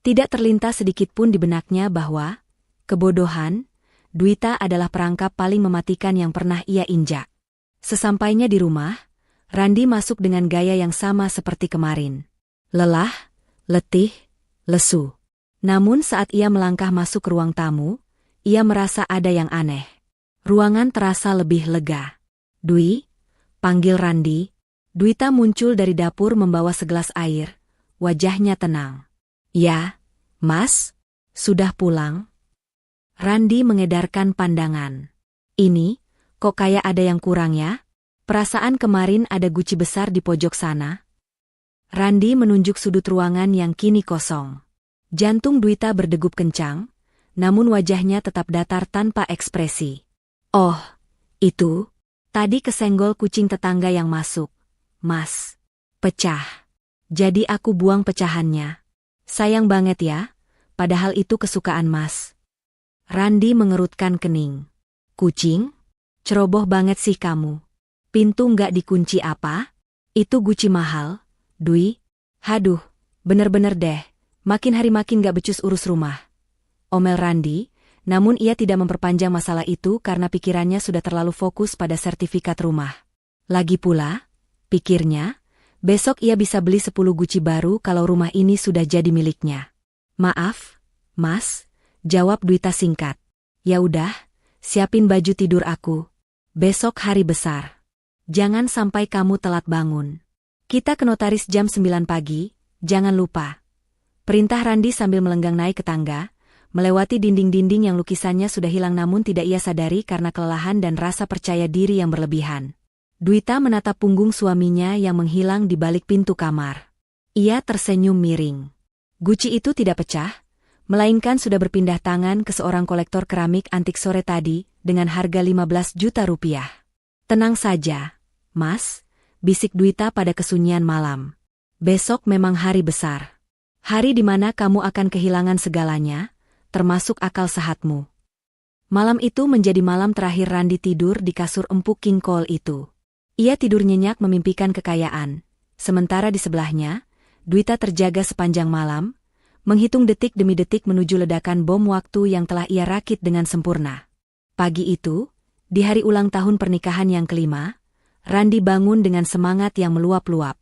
Tidak terlintas sedikit pun di benaknya bahwa kebodohan, Dwita adalah perangkap paling mematikan yang pernah ia injak. Sesampainya di rumah, Randi masuk dengan gaya yang sama seperti kemarin. Lelah, letih, lesu. Namun saat ia melangkah masuk ke ruang tamu, ia merasa ada yang aneh. Ruangan terasa lebih lega. Dwi, panggil Randi. Dwita muncul dari dapur membawa segelas air. Wajahnya tenang. Ya, Mas, sudah pulang? Randi mengedarkan pandangan. Ini, kok kayak ada yang kurang ya? Perasaan kemarin ada guci besar di pojok sana. Randi menunjuk sudut ruangan yang kini kosong. Jantung Dwita berdegup kencang, namun wajahnya tetap datar tanpa ekspresi. Oh, itu, tadi kesenggol kucing tetangga yang masuk. Mas, pecah. Jadi aku buang pecahannya. Sayang banget ya, padahal itu kesukaan Mas. Randi mengerutkan kening. Kucing? Ceroboh banget sih kamu. Pintu nggak dikunci apa? Itu guci mahal, Dwi. Haduh, bener-bener deh, makin hari makin nggak becus urus rumah. Omel Randi, Namun ia tidak memperpanjang masalah itu karena pikirannya sudah terlalu fokus pada sertifikat rumah. Lagi pula, pikirnya, besok ia bisa beli 10 guci baru kalau rumah ini sudah jadi miliknya. Maaf, Mas, jawab Dwita singkat. Ya udah, siapin baju tidur aku. Besok hari besar. Jangan sampai kamu telat bangun. Kita ke notaris jam 9 pagi, jangan lupa. Perintah Randi sambil melenggang naik ke tangga, melewati dinding-dinding yang lukisannya sudah hilang namun tidak ia sadari karena kelelahan dan rasa percaya diri yang berlebihan. Dwita menatap punggung suaminya yang menghilang di balik pintu kamar. Ia tersenyum miring. Guci itu tidak pecah, melainkan sudah berpindah tangan ke seorang kolektor keramik antik sore tadi dengan harga 15 juta rupiah. Tenang saja, Mas, bisik Dwita pada kesunyian malam. Besok memang hari besar. Hari di mana kamu akan kehilangan segalanya, termasuk akal sehatmu. Malam itu menjadi malam terakhir Randi tidur di kasur empuk King Cole itu. Ia tidur nyenyak memimpikan kekayaan, sementara di sebelahnya, Dwita terjaga sepanjang malam, menghitung detik demi detik menuju ledakan bom waktu yang telah ia rakit dengan sempurna. Pagi itu, di hari ulang tahun pernikahan yang kelima, Randi bangun dengan semangat yang meluap-luap.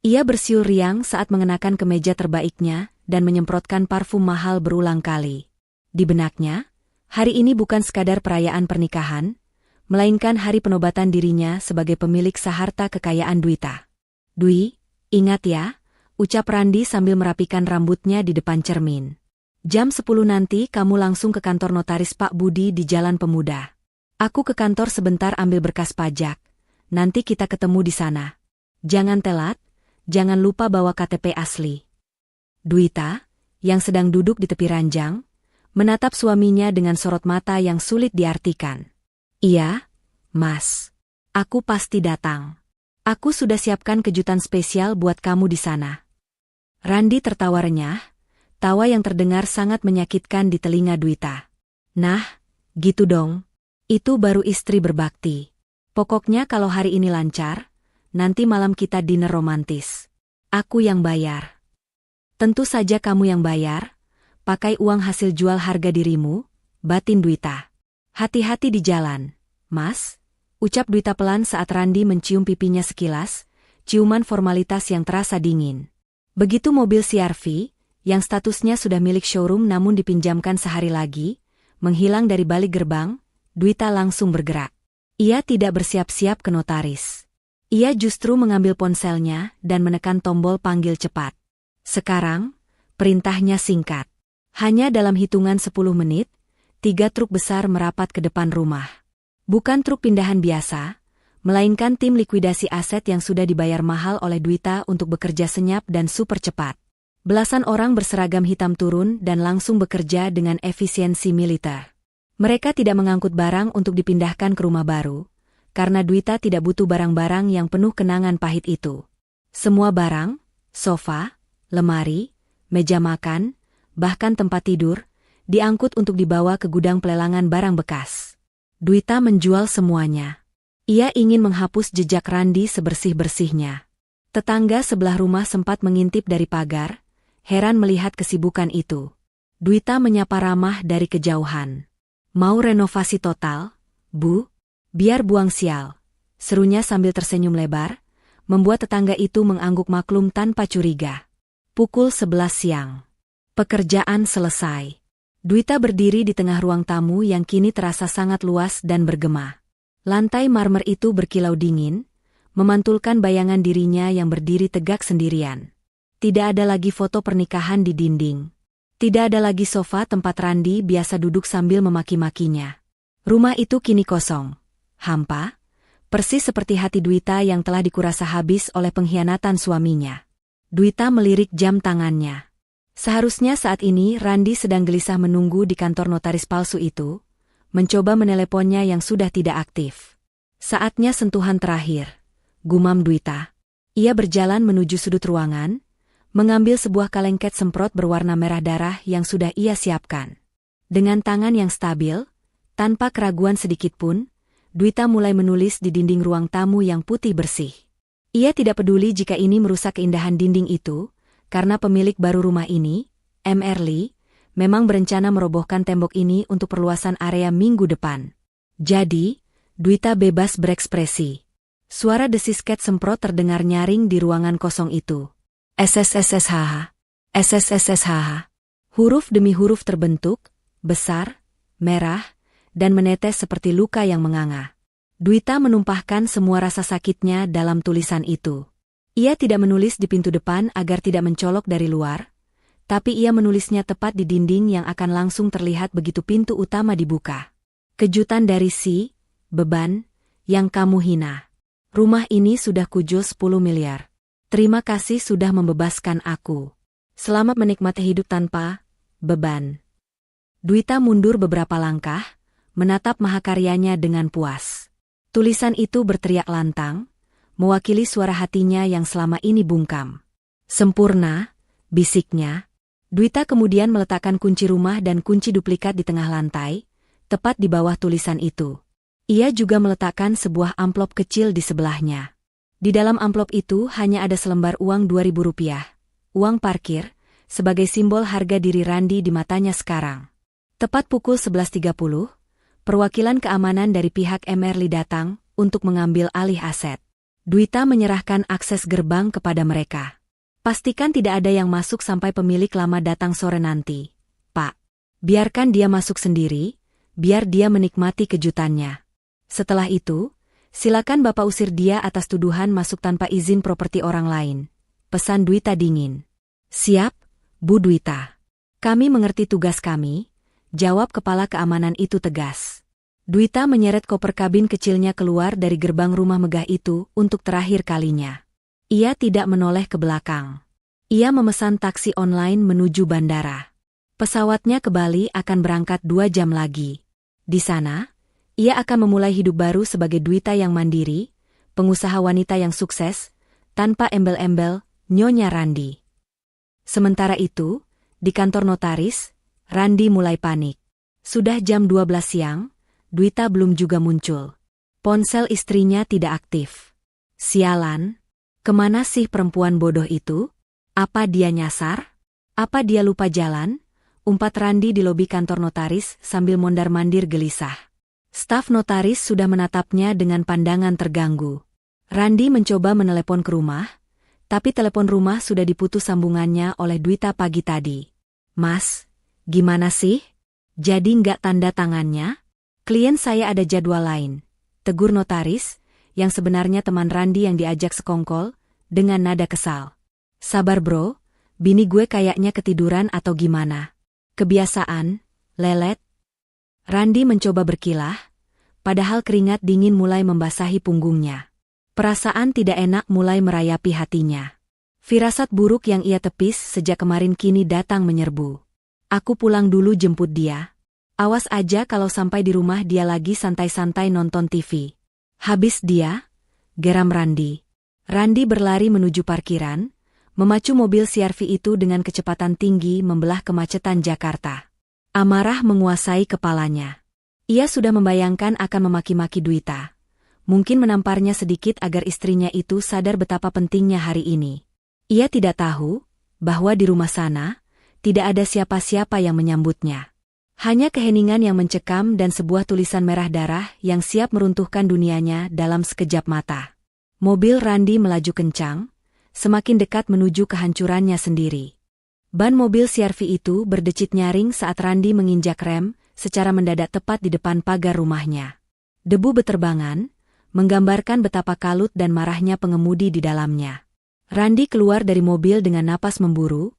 Ia bersiul riang saat mengenakan kemeja terbaiknya dan menyemprotkan parfum mahal berulang kali. Di benaknya, hari ini bukan sekadar perayaan pernikahan, melainkan hari penobatan dirinya sebagai pemilik seharta kekayaan Dwita. Dwi, ingat ya, ucap Randi sambil merapikan rambutnya di depan cermin. Jam 10 nanti kamu langsung ke kantor notaris Pak Budi di Jalan Pemuda. Aku ke kantor sebentar ambil berkas pajak, nanti kita ketemu di sana. Jangan telat, jangan lupa bawa KTP asli. Dwita, yang sedang duduk di tepi ranjang, menatap suaminya dengan sorot mata yang sulit diartikan. Iya, Mas. Aku pasti datang. Aku sudah siapkan kejutan spesial buat kamu di sana. Randi tertawa renyah, tawa yang terdengar sangat menyakitkan di telinga Dwita. Nah, gitu dong. Itu baru istri berbakti. Pokoknya kalau hari ini lancar, nanti malam kita dinner romantis. Aku yang bayar. Tentu saja kamu yang bayar. Pakai uang hasil jual harga dirimu, batin Dwita. Hati-hati di jalan, Mas, ucap Dwita pelan saat Randi mencium pipinya sekilas, ciuman formalitas yang terasa dingin. Begitu mobil CR-V, yang statusnya sudah milik showroom namun dipinjamkan sehari lagi, menghilang dari balik gerbang, Dwita langsung bergerak. Ia tidak bersiap-siap ke notaris. Ia justru mengambil ponselnya dan menekan tombol panggil cepat. Sekarang, perintahnya singkat. Hanya dalam hitungan 10 menit, 3 truk besar merapat ke depan rumah. Bukan truk pindahan biasa, melainkan tim likuidasi aset yang sudah dibayar mahal oleh Dwita untuk bekerja senyap dan super cepat. Belasan orang berseragam hitam turun dan langsung bekerja dengan efisiensi militer. Mereka tidak mengangkut barang untuk dipindahkan ke rumah baru, karena Dwita tidak butuh barang-barang yang penuh kenangan pahit itu. Semua barang, sofa, lemari, meja makan, bahkan tempat tidur, diangkut untuk dibawa ke gudang pelelangan barang bekas. Dwita menjual semuanya. Ia ingin menghapus jejak Randi sebersih-bersihnya. Tetangga sebelah rumah sempat mengintip dari pagar, heran melihat kesibukan itu. Dwita menyapa ramah dari kejauhan. Mau renovasi total, Bu? Biar buang sial, serunya sambil tersenyum lebar, membuat tetangga itu mengangguk maklum tanpa curiga. Pukul 11 siang. Pekerjaan selesai. Dwita berdiri di tengah ruang tamu yang kini terasa sangat luas dan bergema. Lantai marmer itu berkilau dingin, memantulkan bayangan dirinya yang berdiri tegak sendirian. Tidak ada lagi foto pernikahan di dinding. Tidak ada lagi sofa tempat Randi biasa duduk sambil memaki-makinya. Rumah itu kini kosong, hampa, persis seperti hati Dwita yang telah dikurasa habis oleh pengkhianatan suaminya. Dwita melirik jam tangannya. Seharusnya saat ini Randi sedang gelisah menunggu di kantor notaris palsu itu, mencoba meneleponnya yang sudah tidak aktif. Saatnya sentuhan terakhir, gumam Dwita. Ia berjalan menuju sudut ruangan, mengambil sebuah kalengket semprot berwarna merah darah yang sudah ia siapkan. Dengan tangan yang stabil, tanpa keraguan sedikitpun, Dwita mulai menulis di dinding ruang tamu yang putih bersih. Ia tidak peduli jika ini merusak keindahan dinding itu, karena pemilik baru rumah ini, M. Erli, memang berencana merobohkan tembok ini untuk perluasan area minggu depan. Jadi, Dwita bebas berekspresi. Suara desis cat semprot terdengar nyaring di ruangan kosong itu. SSSSHH. SSSSHH. Huruf demi huruf terbentuk, besar, merah, dan menetes seperti luka yang menganga. Dwita menumpahkan semua rasa sakitnya dalam tulisan itu. Ia tidak menulis di pintu depan agar tidak mencolok dari luar, tapi ia menulisnya tepat di dinding yang akan langsung terlihat begitu pintu utama dibuka. Kejutan dari si, beban, yang kamu hina. Rumah ini sudah kujual 10 miliar. Terima kasih sudah membebaskan aku. Selamat menikmati hidup tanpa beban. Dwita mundur beberapa langkah, menatap mahakaryanya dengan puas. Tulisan itu berteriak lantang, mewakili suara hatinya yang selama ini bungkam. Sempurna, bisiknya. Dwita kemudian meletakkan kunci rumah dan kunci duplikat di tengah lantai, tepat di bawah tulisan itu. Ia juga meletakkan sebuah amplop kecil di sebelahnya. Di dalam amplop itu hanya ada selembar uang Rp2.000, uang parkir, sebagai simbol harga diri Randi di matanya sekarang. Tepat pukul 11.30, perwakilan keamanan dari pihak MRLI datang untuk mengambil alih aset. Dwita menyerahkan akses gerbang kepada mereka. Pastikan tidak ada yang masuk sampai pemilik lama datang sore nanti, Pak. Biarkan dia masuk sendiri, biar dia menikmati kejutannya. Setelah itu, silakan Bapak usir dia atas tuduhan masuk tanpa izin properti orang lain. Pesan Dwita dingin. Siap, Bu Dwita. Kami mengerti tugas kami, jawab kepala keamanan itu tegas. Dwita menyeret koper kabin kecilnya keluar dari gerbang rumah megah itu untuk terakhir kalinya. Ia tidak menoleh ke belakang. Ia memesan taksi online menuju bandara. Pesawatnya ke Bali akan berangkat 2 jam lagi. Di sana, ia akan memulai hidup baru sebagai Dwita yang mandiri, pengusaha wanita yang sukses, tanpa embel-embel, Nyonya Randi. Sementara itu, di kantor notaris, Randi mulai panik. Sudah jam 12 siang, Dwita belum juga muncul. Ponsel istrinya tidak aktif. Sialan, kemana sih perempuan bodoh itu? Apa dia nyasar? Apa dia lupa jalan? Umpat Randi di lobi kantor notaris sambil mondar-mandir gelisah. Staf notaris sudah menatapnya dengan pandangan terganggu. Randi mencoba menelepon ke rumah, tapi telepon rumah sudah diputus sambungannya oleh Dwita pagi tadi. Mas, gimana sih? Jadi nggak tanda tangannya? Klien saya ada jadwal lain. Tegur notaris, yang sebenarnya teman Randi yang diajak sekongkol, dengan nada kesal. Sabar bro, bini gue kayaknya ketiduran atau gimana? Kebiasaan, lelet. Randi mencoba berkilah, padahal keringat dingin mulai membasahi punggungnya. Perasaan tidak enak mulai merayapi hatinya. Firasat buruk yang ia tepis sejak kemarin kini datang menyerbu. Aku pulang dulu jemput dia. Awas aja kalau sampai di rumah dia lagi santai-santai nonton TV. Habis dia, geram Randi. Randi berlari menuju parkiran, memacu mobil CR-V itu dengan kecepatan tinggi membelah kemacetan Jakarta. Amarah menguasai kepalanya. Ia sudah membayangkan akan memaki-maki Dwita. Mungkin menamparnya sedikit agar istrinya itu sadar betapa pentingnya hari ini. Ia tidak tahu bahwa di rumah sana tidak ada siapa-siapa yang menyambutnya. Hanya keheningan yang mencekam dan sebuah tulisan merah darah yang siap meruntuhkan dunianya dalam sekejap mata. Mobil Randi melaju kencang, semakin dekat menuju kehancurannya sendiri. Ban mobil CR-V itu berdecit nyaring saat Randi menginjak rem, secara mendadak tepat di depan pagar rumahnya. Debu beterbangan, menggambarkan betapa kalut dan marahnya pengemudi di dalamnya. Randi keluar dari mobil dengan napas memburu,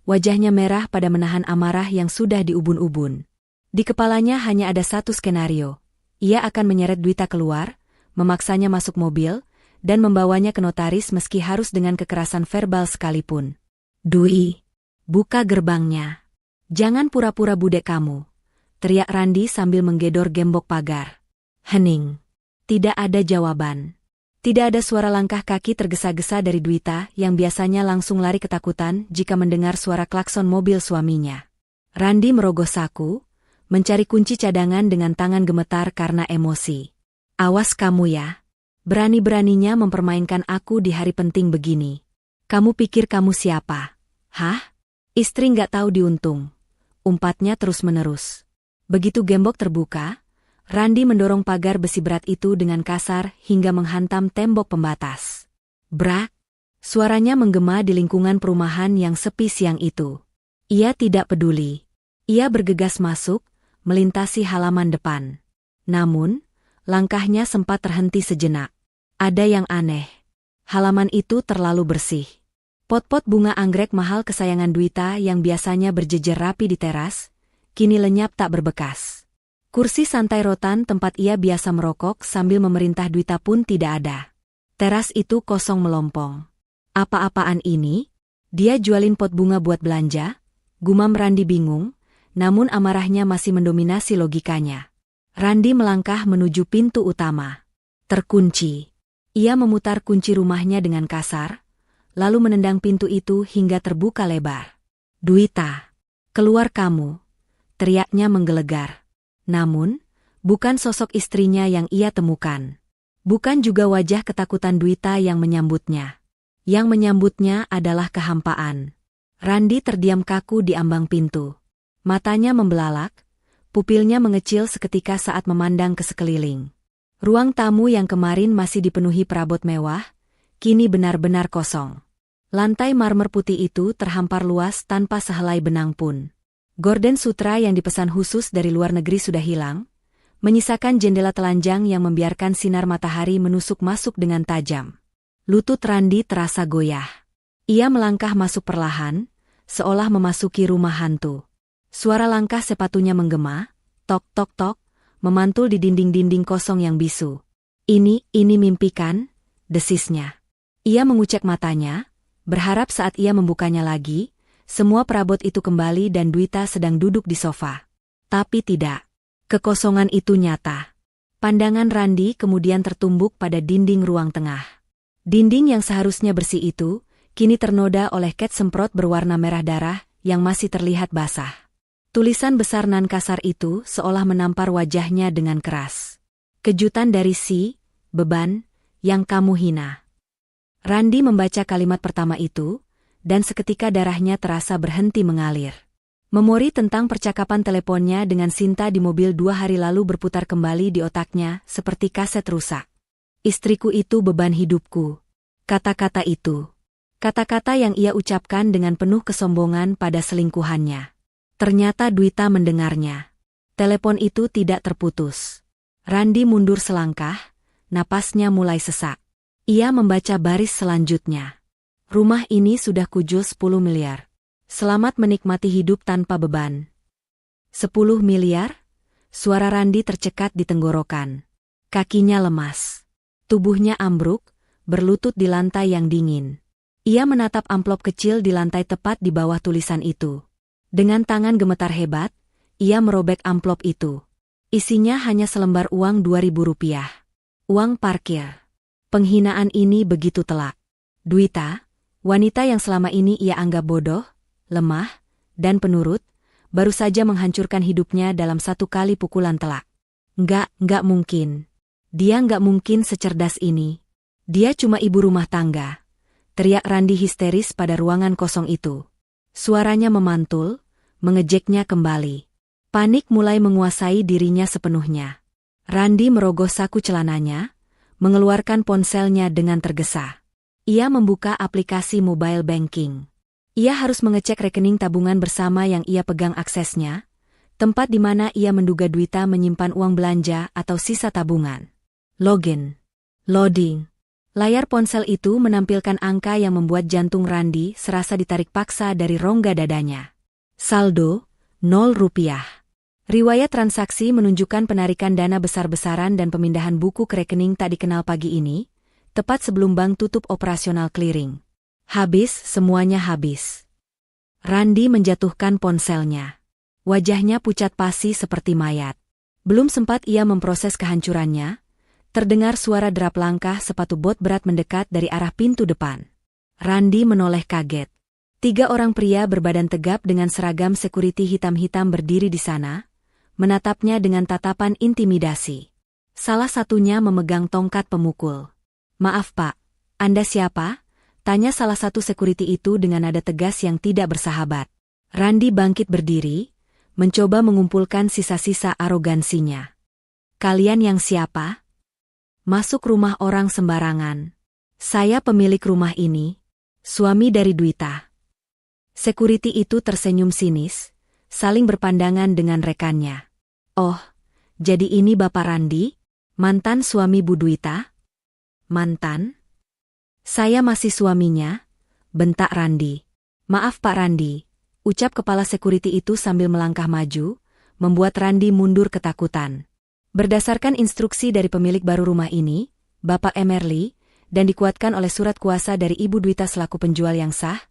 wajahnya merah pada menahan amarah yang sudah diubun-ubun. Di kepalanya hanya ada satu skenario. Ia akan menyeret Dwita keluar, memaksanya masuk mobil, dan membawanya ke notaris meski harus dengan kekerasan verbal sekalipun. Dwi, buka gerbangnya. Jangan pura-pura budek kamu, teriak Randi sambil menggedor gembok pagar. Hening. Tidak ada jawaban. Tidak ada suara langkah kaki tergesa-gesa dari Dwita yang biasanya langsung lari ketakutan jika mendengar suara klakson mobil suaminya. Randi merogoh saku, mencari kunci cadangan dengan tangan gemetar karena emosi. Awas kamu ya. Berani-beraninya mempermainkan aku di hari penting begini. Kamu pikir kamu siapa? Hah? Istri nggak tahu diuntung. umpatnya terus-menerus. Begitu gembok terbuka, Randi mendorong pagar besi berat itu dengan kasar hingga menghantam tembok pembatas. Brak! Suaranya menggema di lingkungan perumahan yang sepi siang itu. Ia tidak peduli. Ia bergegas masuk, melintasi halaman depan. Namun, langkahnya sempat terhenti sejenak. Ada yang aneh. Halaman itu terlalu bersih. Pot-pot bunga anggrek mahal kesayangan Dwita yang biasanya berjejer rapi di teras, kini lenyap tak berbekas. Kursi santai rotan tempat ia biasa merokok sambil memerintah Dwita pun tidak ada. Teras itu kosong melompong. Apa-apaan ini? Dia jualin pot bunga buat belanja? Gumam Randi bingung, namun amarahnya masih mendominasi logikanya. Randi melangkah menuju pintu utama. Terkunci. Ia memutar kunci rumahnya dengan kasar, lalu menendang pintu itu hingga terbuka lebar. Dwita, keluar kamu, teriaknya menggelegar. Namun, bukan sosok istrinya yang ia temukan. Bukan juga wajah ketakutan Dwita yang menyambutnya. Yang menyambutnya adalah kehampaan. Randi terdiam kaku di ambang pintu. Matanya membelalak, pupilnya mengecil seketika saat memandang ke sekeliling. Ruang tamu yang kemarin masih dipenuhi perabot mewah, kini benar-benar kosong. Lantai marmer putih itu terhampar luas tanpa sehelai benang pun. Gorden sutra yang dipesan khusus dari luar negeri sudah hilang, menyisakan jendela telanjang yang membiarkan sinar matahari menusuk masuk dengan tajam. Lutut Randi terasa goyah. Ia melangkah masuk perlahan, seolah memasuki rumah hantu. Suara langkah sepatunya menggema, tok tok tok, memantul di dinding-dinding kosong yang bisu. Ini mimpi kan? Desisnya. Ia mengucek matanya, berharap saat ia membukanya lagi, semua perabot itu kembali dan Dwita sedang duduk di sofa. Tapi tidak. Kekosongan itu nyata. Pandangan Randi kemudian tertumbuk pada dinding ruang tengah. Dinding yang seharusnya bersih itu, kini ternoda oleh cat semprot berwarna merah darah yang masih terlihat basah. Tulisan besar nan kasar itu seolah menampar wajahnya dengan keras. Kejutan dari si, beban, yang kamu hina. Randi membaca kalimat pertama itu, dan seketika darahnya terasa berhenti mengalir. Memori tentang percakapan teleponnya dengan Sinta di mobil 2 hari lalu berputar kembali di otaknya seperti kaset rusak. Istriku itu beban hidupku. Kata-kata itu. Kata-kata yang ia ucapkan dengan penuh kesombongan pada selingkuhannya. Ternyata Dwita mendengarnya. Telepon itu tidak terputus. Randi mundur selangkah, napasnya mulai sesak. Ia membaca baris selanjutnya. Rumah ini sudah kujual 10 miliar. Selamat menikmati hidup tanpa beban. 10 miliar? Suara Randi tercekat di tenggorokan. Kakinya lemas. Tubuhnya ambruk, berlutut di lantai yang dingin. Ia menatap amplop kecil di lantai tepat di bawah tulisan itu. Dengan tangan gemetar hebat, ia merobek amplop itu. Isinya hanya selembar uang 2.000 rupiah. Uang parkir. Penghinaan ini begitu telak. Dwita, wanita yang selama ini ia anggap bodoh, lemah, dan penurut, baru saja menghancurkan hidupnya dalam satu kali pukulan telak. Nggak mungkin. Dia nggak mungkin secerdas ini. Dia cuma ibu rumah tangga. Teriak Randi histeris pada ruangan kosong itu. Suaranya memantul, mengejeknya kembali. Panik mulai menguasai dirinya sepenuhnya. Randi merogoh saku celananya, mengeluarkan ponselnya dengan tergesa. Ia membuka aplikasi mobile banking. Ia harus mengecek rekening tabungan bersama yang ia pegang aksesnya, tempat di mana ia menduga Dwita menyimpan uang belanja atau sisa tabungan. Login. Loading. Layar ponsel itu menampilkan angka yang membuat jantung Randi serasa ditarik paksa dari rongga dadanya. Saldo, 0 rupiah. Riwayat transaksi menunjukkan penarikan dana besar-besaran dan pemindahan buku ke rekening tak dikenal pagi ini, tepat sebelum bank tutup operasional clearing. Habis, semuanya habis. Randi menjatuhkan ponselnya. Wajahnya pucat pasi seperti mayat. Belum sempat ia memproses kehancurannya, terdengar suara derap langkah sepatu bot berat mendekat dari arah pintu depan. Randi menoleh kaget. 3 orang pria berbadan tegap dengan seragam security hitam-hitam berdiri di sana, menatapnya dengan tatapan intimidasi. Salah satunya memegang tongkat pemukul. "Maaf Pak, Anda siapa?" tanya salah satu security itu dengan nada tegas yang tidak bersahabat. Randi bangkit berdiri, mencoba mengumpulkan sisa-sisa arogansinya. Kalian yang siapa? Masuk rumah orang sembarangan. Saya pemilik rumah ini, suami dari Dwita. Security itu tersenyum sinis, saling berpandangan dengan rekannya. Oh, jadi ini Bapak Randi, mantan suami Bu Dwita? Mantan? Saya masih suaminya, bentak Randi. Maaf Pak Randi, ucap kepala security itu sambil melangkah maju, membuat Randi mundur ketakutan. Berdasarkan instruksi dari pemilik baru rumah ini, Bapak Emerly, dan dikuatkan oleh surat kuasa dari Ibu Dwita selaku penjual yang sah,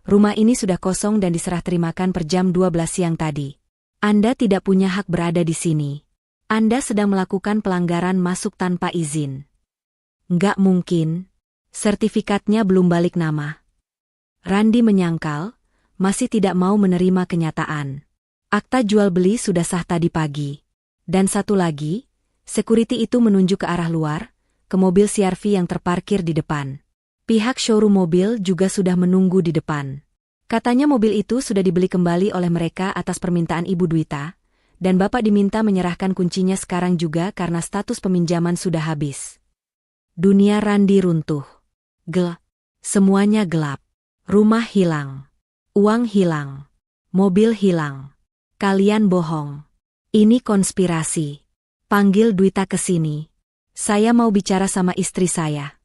rumah ini sudah kosong dan diserah terimakan per jam 12 siang tadi. Anda tidak punya hak berada di sini. Anda sedang melakukan pelanggaran masuk tanpa izin. Nggak mungkin. Sertifikatnya belum balik nama. Randi menyangkal, masih tidak mau menerima kenyataan. Akta jual beli sudah sah tadi pagi. Dan satu lagi, security itu menunjuk ke arah luar, ke mobil CR-V yang terparkir di depan. Pihak showroom mobil juga sudah menunggu di depan. Katanya mobil itu sudah dibeli kembali oleh mereka atas permintaan Ibu Dwita, dan Bapak diminta menyerahkan kuncinya sekarang juga karena status peminjaman sudah habis. Dunia Randi runtuh. Semuanya gelap. Rumah hilang. Uang hilang. Mobil hilang. Kalian bohong. Ini konspirasi. Panggil Dwita ke sini. Saya mau bicara sama istri saya.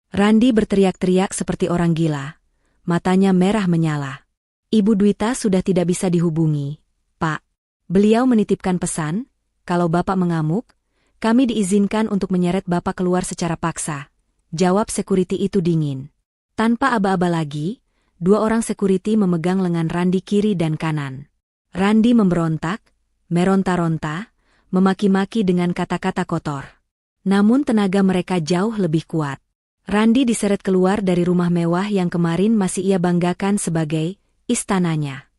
Randi berteriak-teriak seperti orang gila. Matanya merah menyala. Ibu Dwita sudah tidak bisa dihubungi. Pak. Beliau menitipkan pesan, kalau Bapak mengamuk, kami diizinkan untuk menyeret Bapak keluar secara paksa. Jawab security itu dingin. Tanpa aba-aba lagi, dua orang security memegang lengan Randi kiri dan kanan. Randi memberontak, meronta-ronta, memaki-maki dengan kata-kata kotor. Namun tenaga mereka jauh lebih kuat. Randi diseret keluar dari rumah mewah yang kemarin masih ia banggakan sebagai istananya.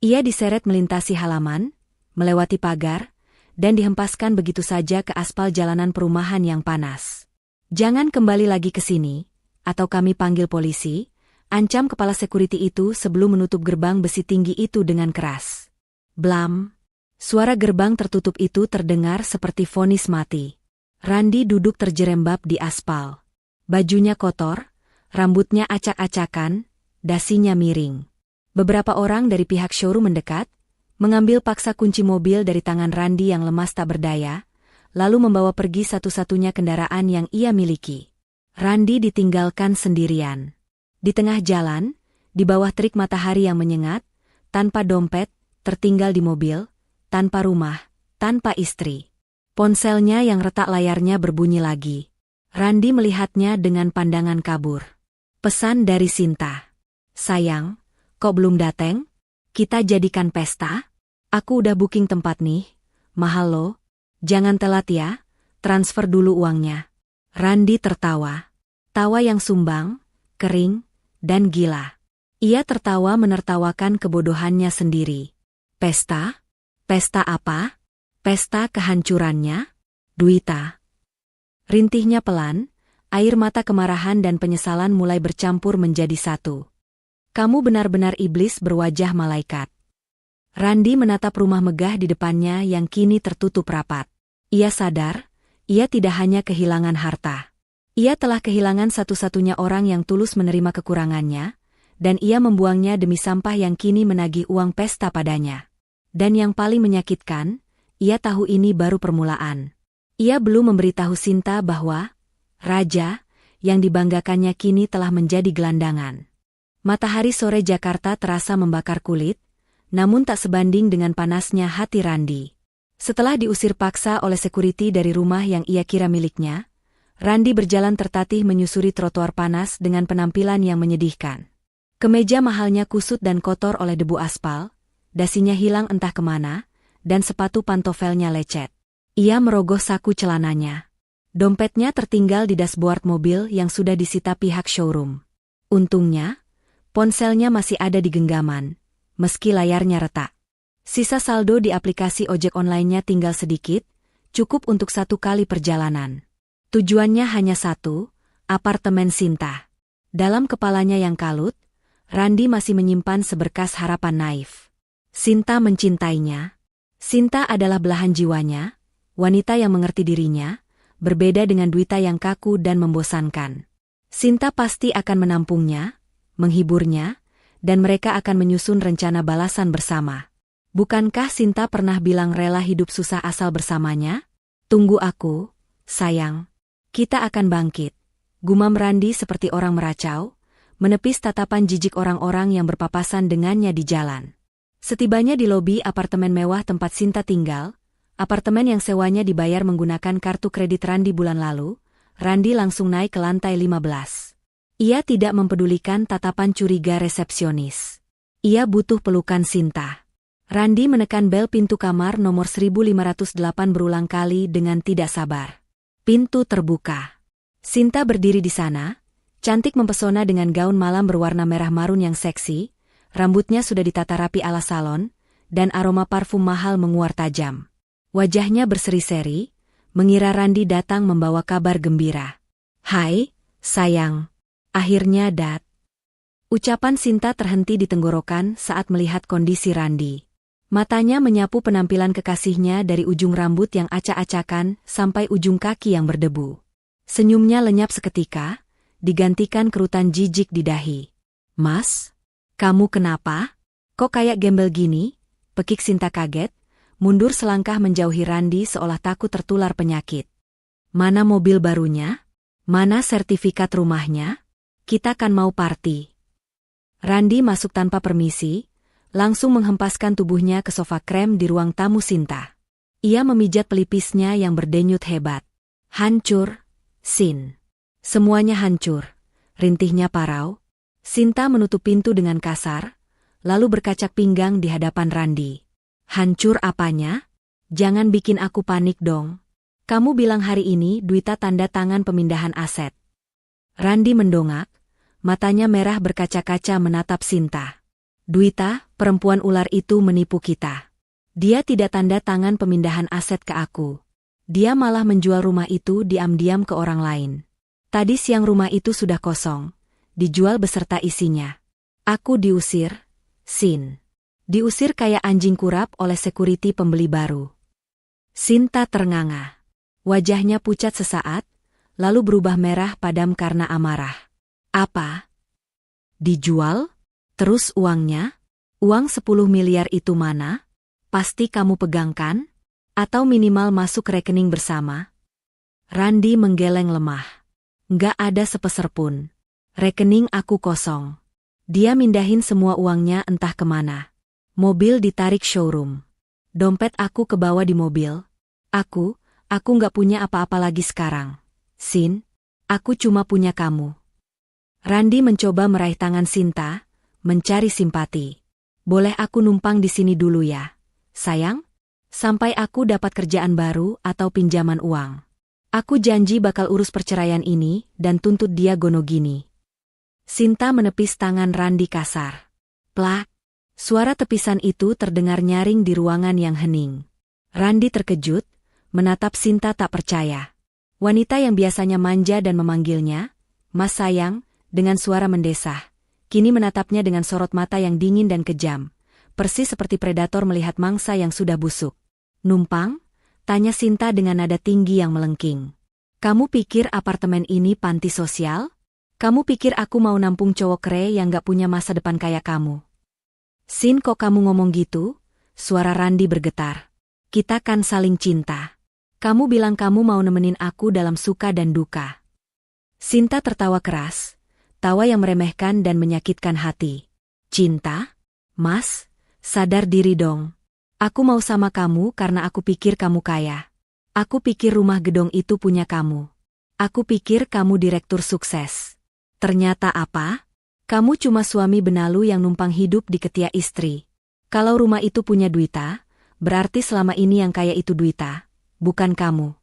Ia diseret melintasi halaman, melewati pagar, dan dihempaskan begitu saja ke aspal jalanan perumahan yang panas. Jangan kembali lagi ke sini, atau kami panggil polisi, ancam kepala security itu sebelum menutup gerbang besi tinggi itu dengan keras. Blam! Suara gerbang tertutup itu terdengar seperti vonis mati. Randi duduk terjerembab di aspal. Bajunya kotor, rambutnya acak-acakan, dasinya miring. Beberapa orang dari pihak showroom mendekat, mengambil paksa kunci mobil dari tangan Randi yang lemas tak berdaya, lalu membawa pergi satu-satunya kendaraan yang ia miliki. Randi ditinggalkan sendirian. Di tengah jalan, di bawah terik matahari yang menyengat, tanpa dompet, tertinggal di mobil, tanpa rumah, tanpa istri. Ponselnya yang retak layarnya berbunyi lagi. Randi melihatnya dengan pandangan kabur. Pesan dari Sinta. Sayang, kok belum dateng? Kita jadikan pesta? Aku udah booking tempat nih. Mahal lo. Jangan telat ya, transfer dulu uangnya. Randi tertawa. Tawa yang sumbang, kering, dan gila. Ia tertawa menertawakan kebodohannya sendiri. Pesta? Pesta apa? Pesta kehancurannya? Dwita. Rintihnya pelan, air mata kemarahan dan penyesalan mulai bercampur menjadi satu. Kamu benar-benar iblis berwajah malaikat. Randi menatap rumah megah di depannya yang kini tertutup rapat. Ia sadar, ia tidak hanya kehilangan harta. Ia telah kehilangan satu-satunya orang yang tulus menerima kekurangannya, dan ia membuangnya demi sampah yang kini menagih uang pesta padanya. Dan yang paling menyakitkan, ia tahu ini baru permulaan. Ia belum memberitahu Sinta bahwa Raja, yang dibanggakannya kini telah menjadi gelandangan. Matahari sore Jakarta terasa membakar kulit, namun tak sebanding dengan panasnya hati Randi. Setelah diusir paksa oleh security dari rumah yang ia kira miliknya, Randi berjalan tertatih menyusuri trotoar panas dengan penampilan yang menyedihkan. Kemeja mahalnya kusut dan kotor oleh debu aspal, dasinya hilang entah kemana, dan sepatu pantofelnya lecet. Ia merogoh saku celananya. Dompetnya tertinggal di dashboard mobil yang sudah disita pihak showroom. Untungnya, ponselnya masih ada di genggaman, meski layarnya retak. Sisa saldo di aplikasi ojek online-nya tinggal sedikit, cukup untuk 1 kali perjalanan. Tujuannya hanya satu, apartemen Sinta. Dalam kepalanya yang kalut, Randi masih menyimpan seberkas harapan naif. Sinta mencintainya. Sinta adalah belahan jiwanya, wanita yang mengerti dirinya, berbeda dengan Dwita yang kaku dan membosankan. Sinta pasti akan menampungnya, menghiburnya, dan mereka akan menyusun rencana balasan bersama. Bukankah Sinta pernah bilang rela hidup susah asal bersamanya? Tunggu aku, sayang. Kita akan bangkit. Gumam Randi seperti orang meracau, menepis tatapan jijik orang-orang yang berpapasan dengannya di jalan. Setibanya di lobi apartemen mewah tempat Sinta tinggal, apartemen yang sewanya dibayar menggunakan kartu kredit Randi bulan lalu, Randi langsung naik ke lantai 15. Ia tidak mempedulikan tatapan curiga resepsionis. Ia butuh pelukan Sinta. Randi menekan bel pintu kamar nomor 1508 berulang kali dengan tidak sabar. Pintu terbuka. Sinta berdiri di sana, cantik mempesona dengan gaun malam berwarna merah marun yang seksi, rambutnya sudah ditata rapi ala salon, dan aroma parfum mahal menguar tajam. Wajahnya berseri-seri, mengira Randi datang membawa kabar gembira. "Hai, sayang. Akhirnya dat." Ucapan Sinta terhenti di tenggorokan saat melihat kondisi Randi. Matanya menyapu penampilan kekasihnya dari ujung rambut yang acak-acakan sampai ujung kaki yang berdebu. Senyumnya lenyap seketika, digantikan kerutan jijik di dahi. "Mas? Kamu kenapa? Kok kayak gembel gini?" Pekik Sinta kaget, mundur selangkah menjauhi Randi seolah takut tertular penyakit. "Mana mobil barunya? Mana sertifikat rumahnya? Kita kan mau party." Randi masuk tanpa permisi, langsung menghempaskan tubuhnya ke sofa krem di ruang tamu Sinta. Ia memijat pelipisnya yang berdenyut hebat. "Hancur, Sin. Semuanya hancur," rintihnya parau. Sinta menutup pintu dengan kasar, lalu berkacak pinggang di hadapan Randi. "Hancur apanya? Jangan bikin aku panik dong. Kamu bilang hari ini Dwita tanda tangan pemindahan aset." Randi mendongak, matanya merah berkaca-kaca menatap Sinta. "Dwita, perempuan ular itu menipu kita. Dia tidak tanda tangan pemindahan aset ke aku. Dia malah menjual rumah itu diam-diam ke orang lain. Tadi siang rumah itu sudah kosong, dijual beserta isinya. Aku diusir, Sin. Diusir kayak anjing kurap oleh security pembeli baru." Sinta ternganga. Wajahnya pucat sesaat, lalu berubah merah padam karena amarah. "Apa? Dijual? Terus uangnya? Uang 10 miliar itu mana? Pasti kamu pegang kan? Atau minimal masuk rekening bersama?" Randi menggeleng lemah. "Nggak ada sepeser pun. Rekening aku kosong." Dia mindahin semua uangnya entah kemana. Mobil ditarik showroom. "Dompet aku kebawa di mobil. Aku nggak punya apa-apa lagi sekarang. Sin, aku cuma punya kamu." Randi mencoba meraih tangan Sinta, mencari simpati. "Boleh aku numpang di sini dulu ya, sayang? Sampai aku dapat kerjaan baru atau pinjaman uang. Aku janji bakal urus perceraian ini dan tuntut dia gono gini." Sinta menepis tangan Randi kasar. Plak! Suara tepisan itu terdengar nyaring di ruangan yang hening. Randi terkejut, menatap Sinta tak percaya. Wanita yang biasanya manja dan memanggilnya, "Mas sayang," dengan suara mendesah, kini menatapnya dengan sorot mata yang dingin dan kejam, persis seperti predator melihat mangsa yang sudah busuk. "Numpang?" tanya Sinta dengan nada tinggi yang melengking. "Kamu pikir apartemen ini panti sosial? Kamu pikir aku mau nampung cowok kere yang gak punya masa depan kayak kamu?" "Sin, kok kamu ngomong gitu?" Suara Randi bergetar. "Kita kan saling cinta. Kamu bilang kamu mau nemenin aku dalam suka dan duka." Sinta tertawa keras, tawa yang meremehkan dan menyakitkan hati. "Cinta? Mas, sadar diri dong. Aku mau sama kamu karena aku pikir kamu kaya. Aku pikir rumah gedong itu punya kamu. Aku pikir kamu direktur sukses. Ternyata apa? Kamu cuma suami benalu yang numpang hidup di ketiak istri. Kalau rumah itu punya Dwita, berarti selama ini yang kaya itu Dwita, bukan kamu."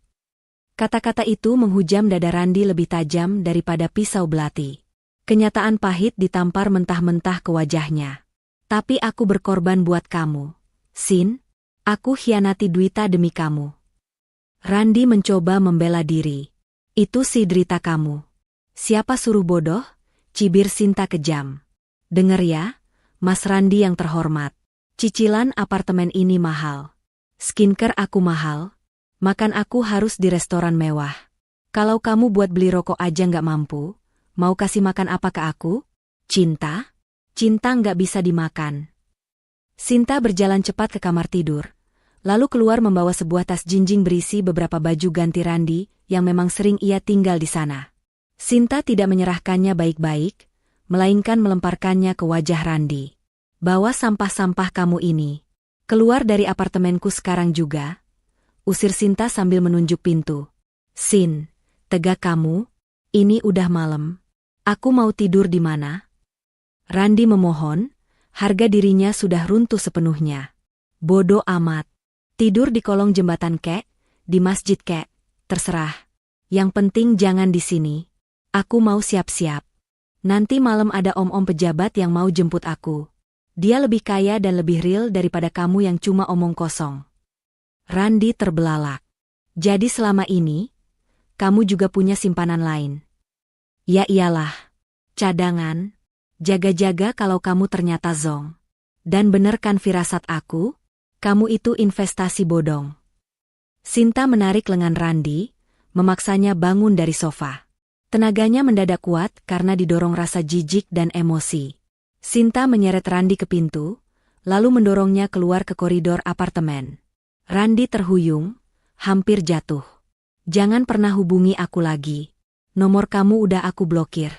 Kata-kata itu menghujam dada Randi lebih tajam daripada pisau belati. Kenyataan pahit ditampar mentah-mentah ke wajahnya. "Tapi aku berkorban buat kamu, Sin. Aku khianati Dwita demi kamu." Randi mencoba membela diri. "Itu si derita kamu. Siapa suruh bodoh?" Cibir Sinta kejam. "Dengar ya, Mas Randi yang terhormat. Cicilan apartemen ini mahal. Skincare aku mahal. Makan aku harus di restoran mewah. Kalau kamu buat beli rokok aja nggak mampu, mau kasih makan apa ke aku? Cinta? Cinta nggak bisa dimakan. Sinta berjalan cepat ke kamar tidur, lalu keluar membawa sebuah tas jinjing berisi beberapa baju ganti Randi yang memang sering ia tinggal di sana. Sinta tidak menyerahkannya baik-baik, melainkan melemparkannya ke wajah Randi. Bawa sampah-sampah kamu ini. Keluar dari apartemenku sekarang juga. Usir Sinta sambil menunjuk pintu. Sin, tegak kamu. Ini udah malam. Aku mau tidur di mana? Randi memohon, harga dirinya sudah runtuh sepenuhnya. Bodoh amat. Tidur di kolong jembatan kek, di masjid kek, terserah. Yang penting jangan di sini. Aku mau siap-siap. Nanti malam ada om-om pejabat yang mau jemput aku. Dia lebih kaya dan lebih real daripada kamu yang cuma omong kosong. Randi terbelalak. Jadi selama ini, kamu juga punya simpanan lain. Ya iyalah. Cadangan. Jaga-jaga kalau kamu ternyata zong. Dan bener kan firasat aku? Kamu itu investasi bodong. Sinta menarik lengan Randi, memaksanya bangun dari sofa. Tenaganya mendadak kuat karena didorong rasa jijik dan emosi. Sinta menyeret Randi ke pintu, lalu mendorongnya keluar ke koridor apartemen. Randi terhuyung, hampir jatuh. Jangan pernah hubungi aku lagi. Nomor kamu udah aku blokir.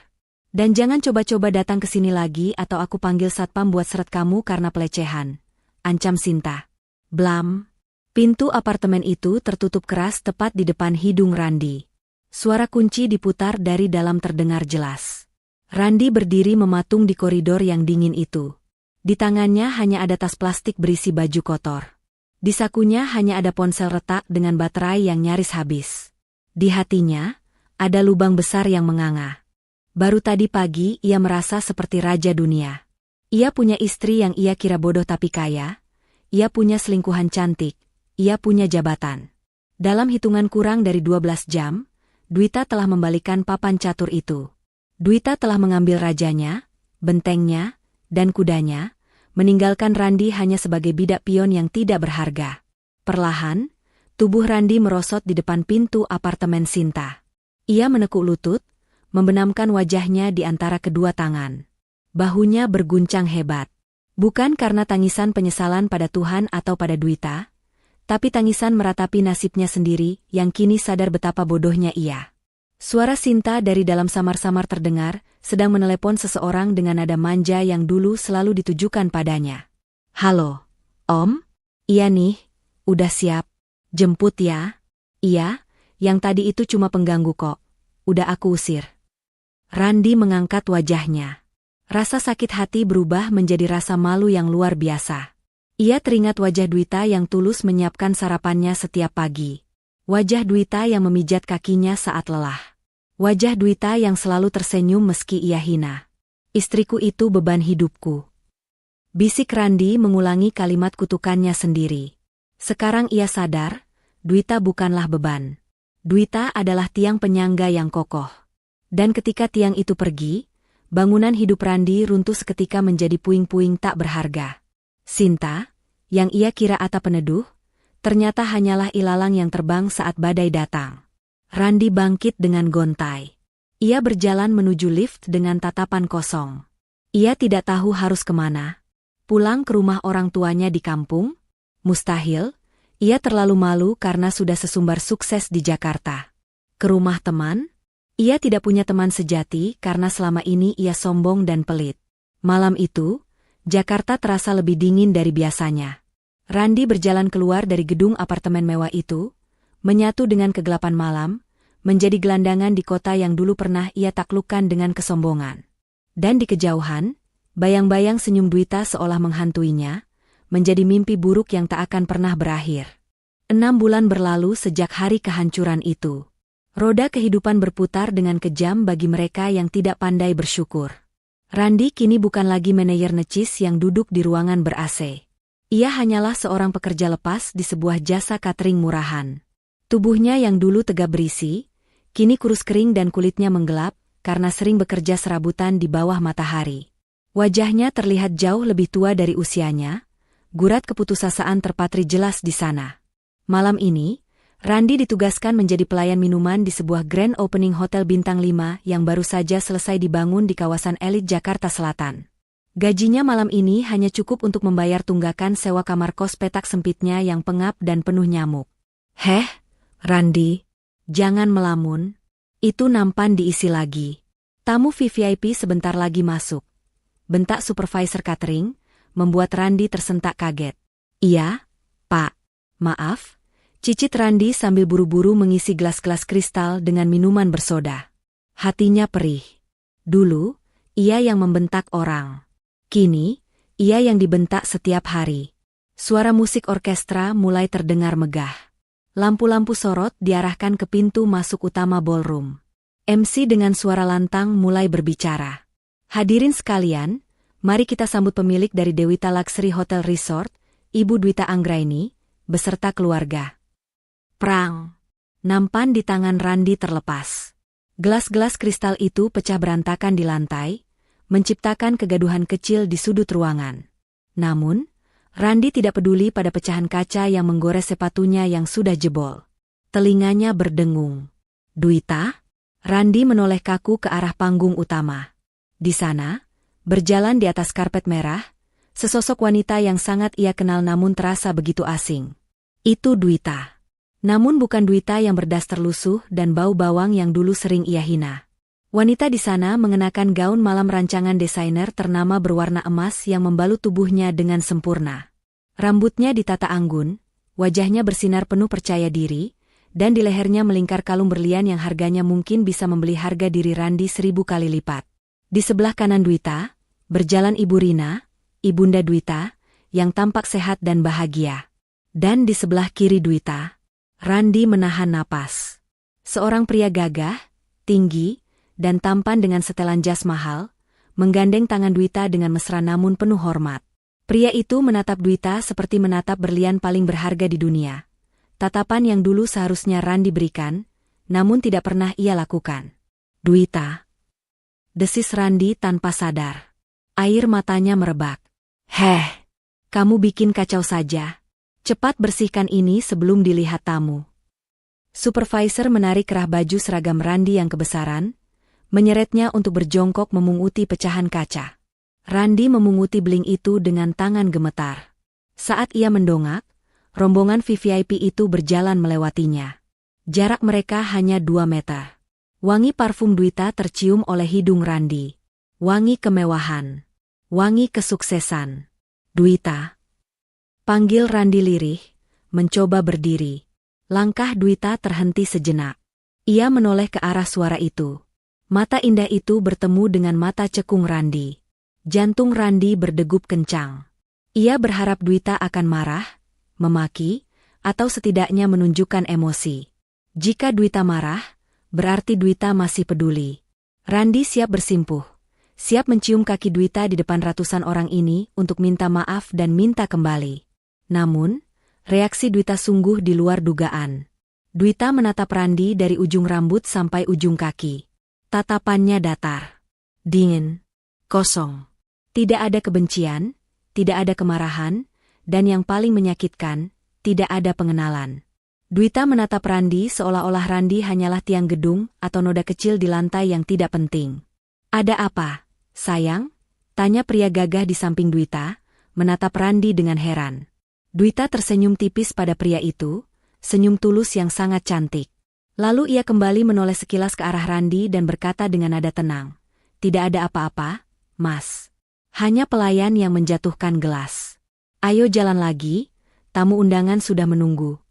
Dan jangan coba-coba datang ke sini lagi atau aku panggil satpam buat seret kamu karena pelecehan. Ancam Sinta. Blam. Pintu apartemen itu tertutup keras tepat di depan hidung Randi. Suara kunci diputar dari dalam terdengar jelas. Randi berdiri mematung di koridor yang dingin itu. Di tangannya hanya ada tas plastik berisi baju kotor. Di sakunya hanya ada ponsel retak dengan baterai yang nyaris habis. Di hatinya, ada lubang besar yang menganga. Baru tadi pagi ia merasa seperti raja dunia. Ia punya istri yang ia kira bodoh tapi kaya. Ia punya selingkuhan cantik. Ia punya jabatan. Dalam hitungan kurang dari 12 jam, Dwita telah membalikan papan catur itu. Dwita telah mengambil rajanya, bentengnya, dan kudanya, meninggalkan Randi hanya sebagai bidak pion yang tidak berharga. Perlahan, tubuh Randi merosot di depan pintu apartemen Sinta. Ia menekuk lutut, membenamkan wajahnya di antara kedua tangan. Bahunya berguncang hebat. Bukan karena tangisan penyesalan pada Tuhan atau pada Dwita, tapi tangisan meratapi nasibnya sendiri yang kini sadar betapa bodohnya ia. Suara Sinta dari dalam samar-samar terdengar, sedang menelepon seseorang dengan nada manja yang dulu selalu ditujukan padanya. Halo, Om? Iya nih, udah siap. Jemput ya? Iya, yang tadi itu cuma pengganggu kok. Udah aku usir. Randi mengangkat wajahnya. Rasa sakit hati berubah menjadi rasa malu yang luar biasa. Ia teringat wajah Dwita yang tulus menyiapkan sarapannya setiap pagi. Wajah Dwita yang memijat kakinya saat lelah. Wajah Dwita yang selalu tersenyum meski ia hina. Istriku itu beban hidupku. Bisik Randi mengulangi kalimat kutukannya sendiri. Sekarang ia sadar, Dwita bukanlah beban. Dwita adalah tiang penyangga yang kokoh. Dan ketika tiang itu pergi, bangunan hidup Randi runtuh seketika menjadi puing-puing tak berharga. Sinta, yang ia kira atap peneduh, ternyata hanyalah ilalang yang terbang saat badai datang. Randi bangkit dengan gontai. Ia berjalan menuju lift dengan tatapan kosong. Ia tidak tahu harus kemana. Pulang ke rumah orang tuanya di kampung? Mustahil, ia terlalu malu karena sudah sesumbar sukses di Jakarta. Ke rumah teman? Ia tidak punya teman sejati karena selama ini ia sombong dan pelit. Malam itu, Jakarta terasa lebih dingin dari biasanya. Randi berjalan keluar dari gedung apartemen mewah itu, menyatu dengan kegelapan malam, menjadi gelandangan di kota yang dulu pernah ia taklukkan dengan kesombongan. Dan di kejauhan, bayang-bayang senyum Dwita seolah menghantuinya, menjadi mimpi buruk yang tak akan pernah berakhir. 6 bulan berlalu sejak hari kehancuran itu. Roda kehidupan berputar dengan kejam bagi mereka yang tidak pandai bersyukur. Randi kini bukan lagi manajer necis yang duduk di ruangan ber-AC. Ia hanyalah seorang pekerja lepas di sebuah jasa catering murahan. Tubuhnya yang dulu tegap berisi, kini kurus kering dan kulitnya menggelap karena sering bekerja serabutan di bawah matahari. Wajahnya terlihat jauh lebih tua dari usianya, gurat keputusasaan terpatri jelas di sana. Malam ini, Randi ditugaskan menjadi pelayan minuman di sebuah grand opening hotel bintang 5 yang baru saja selesai dibangun di kawasan elit Jakarta Selatan. Gajinya malam ini hanya cukup untuk membayar tunggakan sewa kamar kos petak sempitnya yang pengap dan penuh nyamuk. "Heh, Randi, jangan melamun. Itu nampan diisi lagi. Tamu VVIP sebentar lagi masuk," bentak supervisor catering, membuat Randi tersentak kaget. "Iya, Pak. Maaf," cicit Randi sambil buru-buru mengisi gelas-gelas kristal dengan minuman bersoda. Hatinya perih. Dulu, ia yang membentak orang. Kini, ia yang dibentak setiap hari. Suara musik orkestra mulai terdengar megah. Lampu-lampu sorot diarahkan ke pintu masuk utama ballroom. MC dengan suara lantang mulai berbicara. "Hadirin sekalian, mari kita sambut pemilik dari Dewita Luxury Hotel Resort, Ibu Dwita Anggraini, beserta keluarga." Prang! Nampan di tangan Randi terlepas. Gelas-gelas kristal itu pecah berantakan di lantai, menciptakan kegaduhan kecil di sudut ruangan. Namun, Randi tidak peduli pada pecahan kaca yang menggores sepatunya yang sudah jebol. Telinganya berdengung. "Dwita?" Randi menoleh kaku ke arah panggung utama. Di sana, berjalan di atas karpet merah, sesosok wanita yang sangat ia kenal namun terasa begitu asing. Itu Dwita. Namun bukan Dwita yang berdaster lusuh dan bau bawang yang dulu sering ia hina. Wanita di sana mengenakan gaun malam rancangan desainer ternama berwarna emas yang membalut tubuhnya dengan sempurna. Rambutnya ditata anggun, wajahnya bersinar penuh percaya diri, dan di lehernya melingkar kalung berlian yang harganya mungkin bisa membeli harga diri Randi 1000 kali lipat. Di sebelah kanan Dwita, berjalan Ibu Rina, Ibunda Dwita, yang tampak sehat dan bahagia. Dan di sebelah kiri Dwita, Randi menahan napas. Seorang pria gagah, tinggi, dan tampan dengan setelan jas mahal, menggandeng tangan Dwita dengan mesra namun penuh hormat. Pria itu menatap Dwita seperti menatap berlian paling berharga di dunia. Tatapan yang dulu seharusnya Randi berikan, namun tidak pernah ia lakukan. "Dwita," desis Randi tanpa sadar. Air matanya merebak. "Heh, kamu bikin kacau saja. Cepat bersihkan ini sebelum dilihat tamu." Supervisor menarik kerah baju seragam Randi yang kebesaran, menyeretnya untuk berjongkok memunguti pecahan kaca. Randi memunguti beling itu dengan tangan gemetar. Saat ia mendongak, rombongan VVIP itu berjalan melewatinya. Jarak mereka hanya 2 meter. Wangi parfum Dwita tercium oleh hidung Randi. Wangi kemewahan. Wangi kesuksesan. "Dwita," panggil Randi lirih, mencoba berdiri. Langkah Dwita terhenti sejenak. Ia menoleh ke arah suara itu. Mata indah itu bertemu dengan mata cekung Randi. Jantung Randi berdegup kencang. Ia berharap Dwita akan marah, memaki, atau setidaknya menunjukkan emosi. Jika Dwita marah, berarti Dwita masih peduli. Randi siap bersimpuh, siap mencium kaki Dwita di depan ratusan orang ini untuk minta maaf dan minta kembali. Namun, reaksi Dwita sungguh di luar dugaan. Dwita menatap Randi dari ujung rambut sampai ujung kaki. Tatapannya datar, dingin, kosong. Tidak ada kebencian, tidak ada kemarahan, dan yang paling menyakitkan, tidak ada pengenalan. Dwita menatap Randi seolah-olah Randi hanyalah tiang gedung atau noda kecil di lantai yang tidak penting. "Ada apa, sayang?" tanya pria gagah di samping Dwita, menatap Randi dengan heran. Dwita tersenyum tipis pada pria itu, senyum tulus yang sangat cantik. Lalu ia kembali menoleh sekilas ke arah Randi dan berkata dengan nada tenang, "Tidak ada apa-apa, Mas. Hanya pelayan yang menjatuhkan gelas. Ayo jalan lagi, tamu undangan sudah menunggu."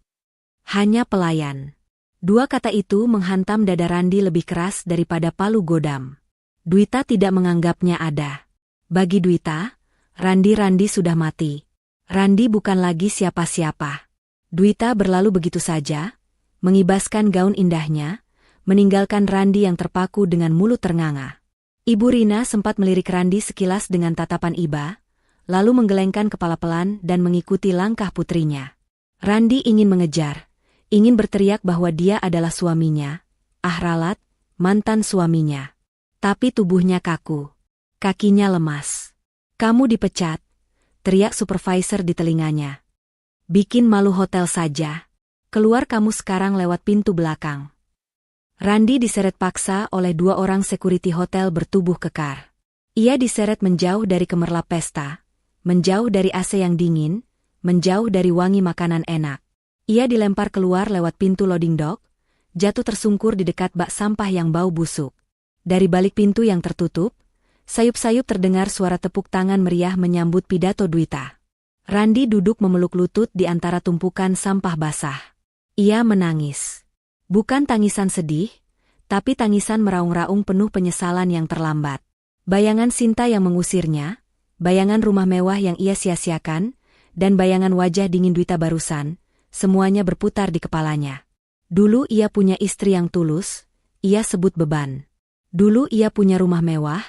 "Hanya pelayan." Dua kata itu menghantam dada Randi lebih keras daripada palu godam. Dwita tidak menganggapnya ada. Bagi Dwita, Randi sudah mati. Randi bukan lagi siapa-siapa. Dwita berlalu begitu saja, mengibaskan gaun indahnya, meninggalkan Randi yang terpaku dengan mulut ternganga. Ibu Rina sempat melirik Randi sekilas dengan tatapan iba, lalu menggelengkan kepala pelan dan mengikuti langkah putrinya. Randi ingin mengejar, ingin berteriak bahwa dia adalah suaminya, ralat, mantan suaminya. Tapi tubuhnya kaku, kakinya lemas. "Kamu dipecat," teriak supervisor di telinganya. Bikin malu hotel saja. Keluar kamu sekarang lewat pintu belakang. Randi diseret paksa oleh 2 orang security hotel bertubuh kekar. Ia diseret menjauh dari kemerlap pesta, menjauh dari AC yang dingin, menjauh dari wangi makanan enak. Ia dilempar keluar lewat pintu loading dock, jatuh tersungkur di dekat bak sampah yang bau busuk. Dari balik pintu yang tertutup, sayup-sayup terdengar suara tepuk tangan meriah menyambut pidato Dwita. Randi duduk memeluk lutut di antara tumpukan sampah basah. Ia menangis. Bukan tangisan sedih, tapi tangisan meraung-raung penuh penyesalan yang terlambat. Bayangan Sinta yang mengusirnya, bayangan rumah mewah yang ia sia-siakan, dan bayangan wajah dingin Dwita barusan, semuanya berputar di kepalanya. Dulu ia punya istri yang tulus, ia sebut beban. Dulu ia punya rumah mewah,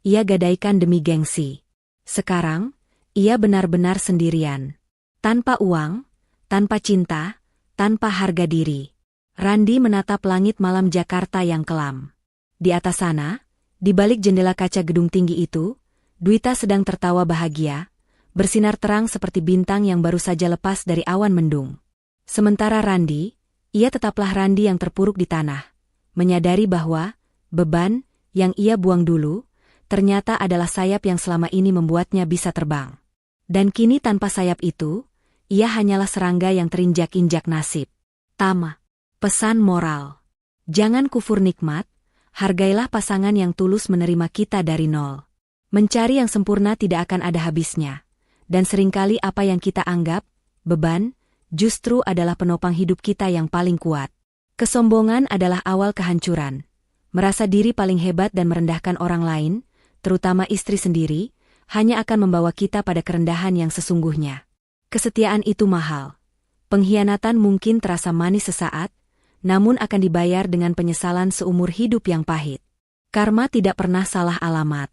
ia gadaikan demi gengsi. Sekarang, ia benar-benar sendirian. Tanpa uang, tanpa cinta, tanpa harga diri. Randi menatap langit malam Jakarta yang kelam. Di atas sana, di balik jendela kaca gedung tinggi itu, Dwita sedang tertawa bahagia, bersinar terang seperti bintang yang baru saja lepas dari awan mendung. Sementara Randi, ia tetaplah Randi yang terpuruk di tanah, menyadari bahwa beban yang ia buang dulu, ternyata adalah sayap yang selama ini membuatnya bisa terbang. Dan kini tanpa sayap itu, ia hanyalah serangga yang terinjak-injak nasib. Tama. Pesan moral. Jangan kufur nikmat, hargailah pasangan yang tulus menerima kita dari nol. Mencari yang sempurna tidak akan ada habisnya. Dan seringkali apa yang kita anggap beban, justru adalah penopang hidup kita yang paling kuat. Kesombongan adalah awal kehancuran. Merasa diri paling hebat dan merendahkan orang lain, terutama istri sendiri, hanya akan membawa kita pada kerendahan yang sesungguhnya. Kesetiaan itu mahal. Pengkhianatan mungkin terasa manis sesaat, namun akan dibayar dengan penyesalan seumur hidup yang pahit. Karma tidak pernah salah alamat.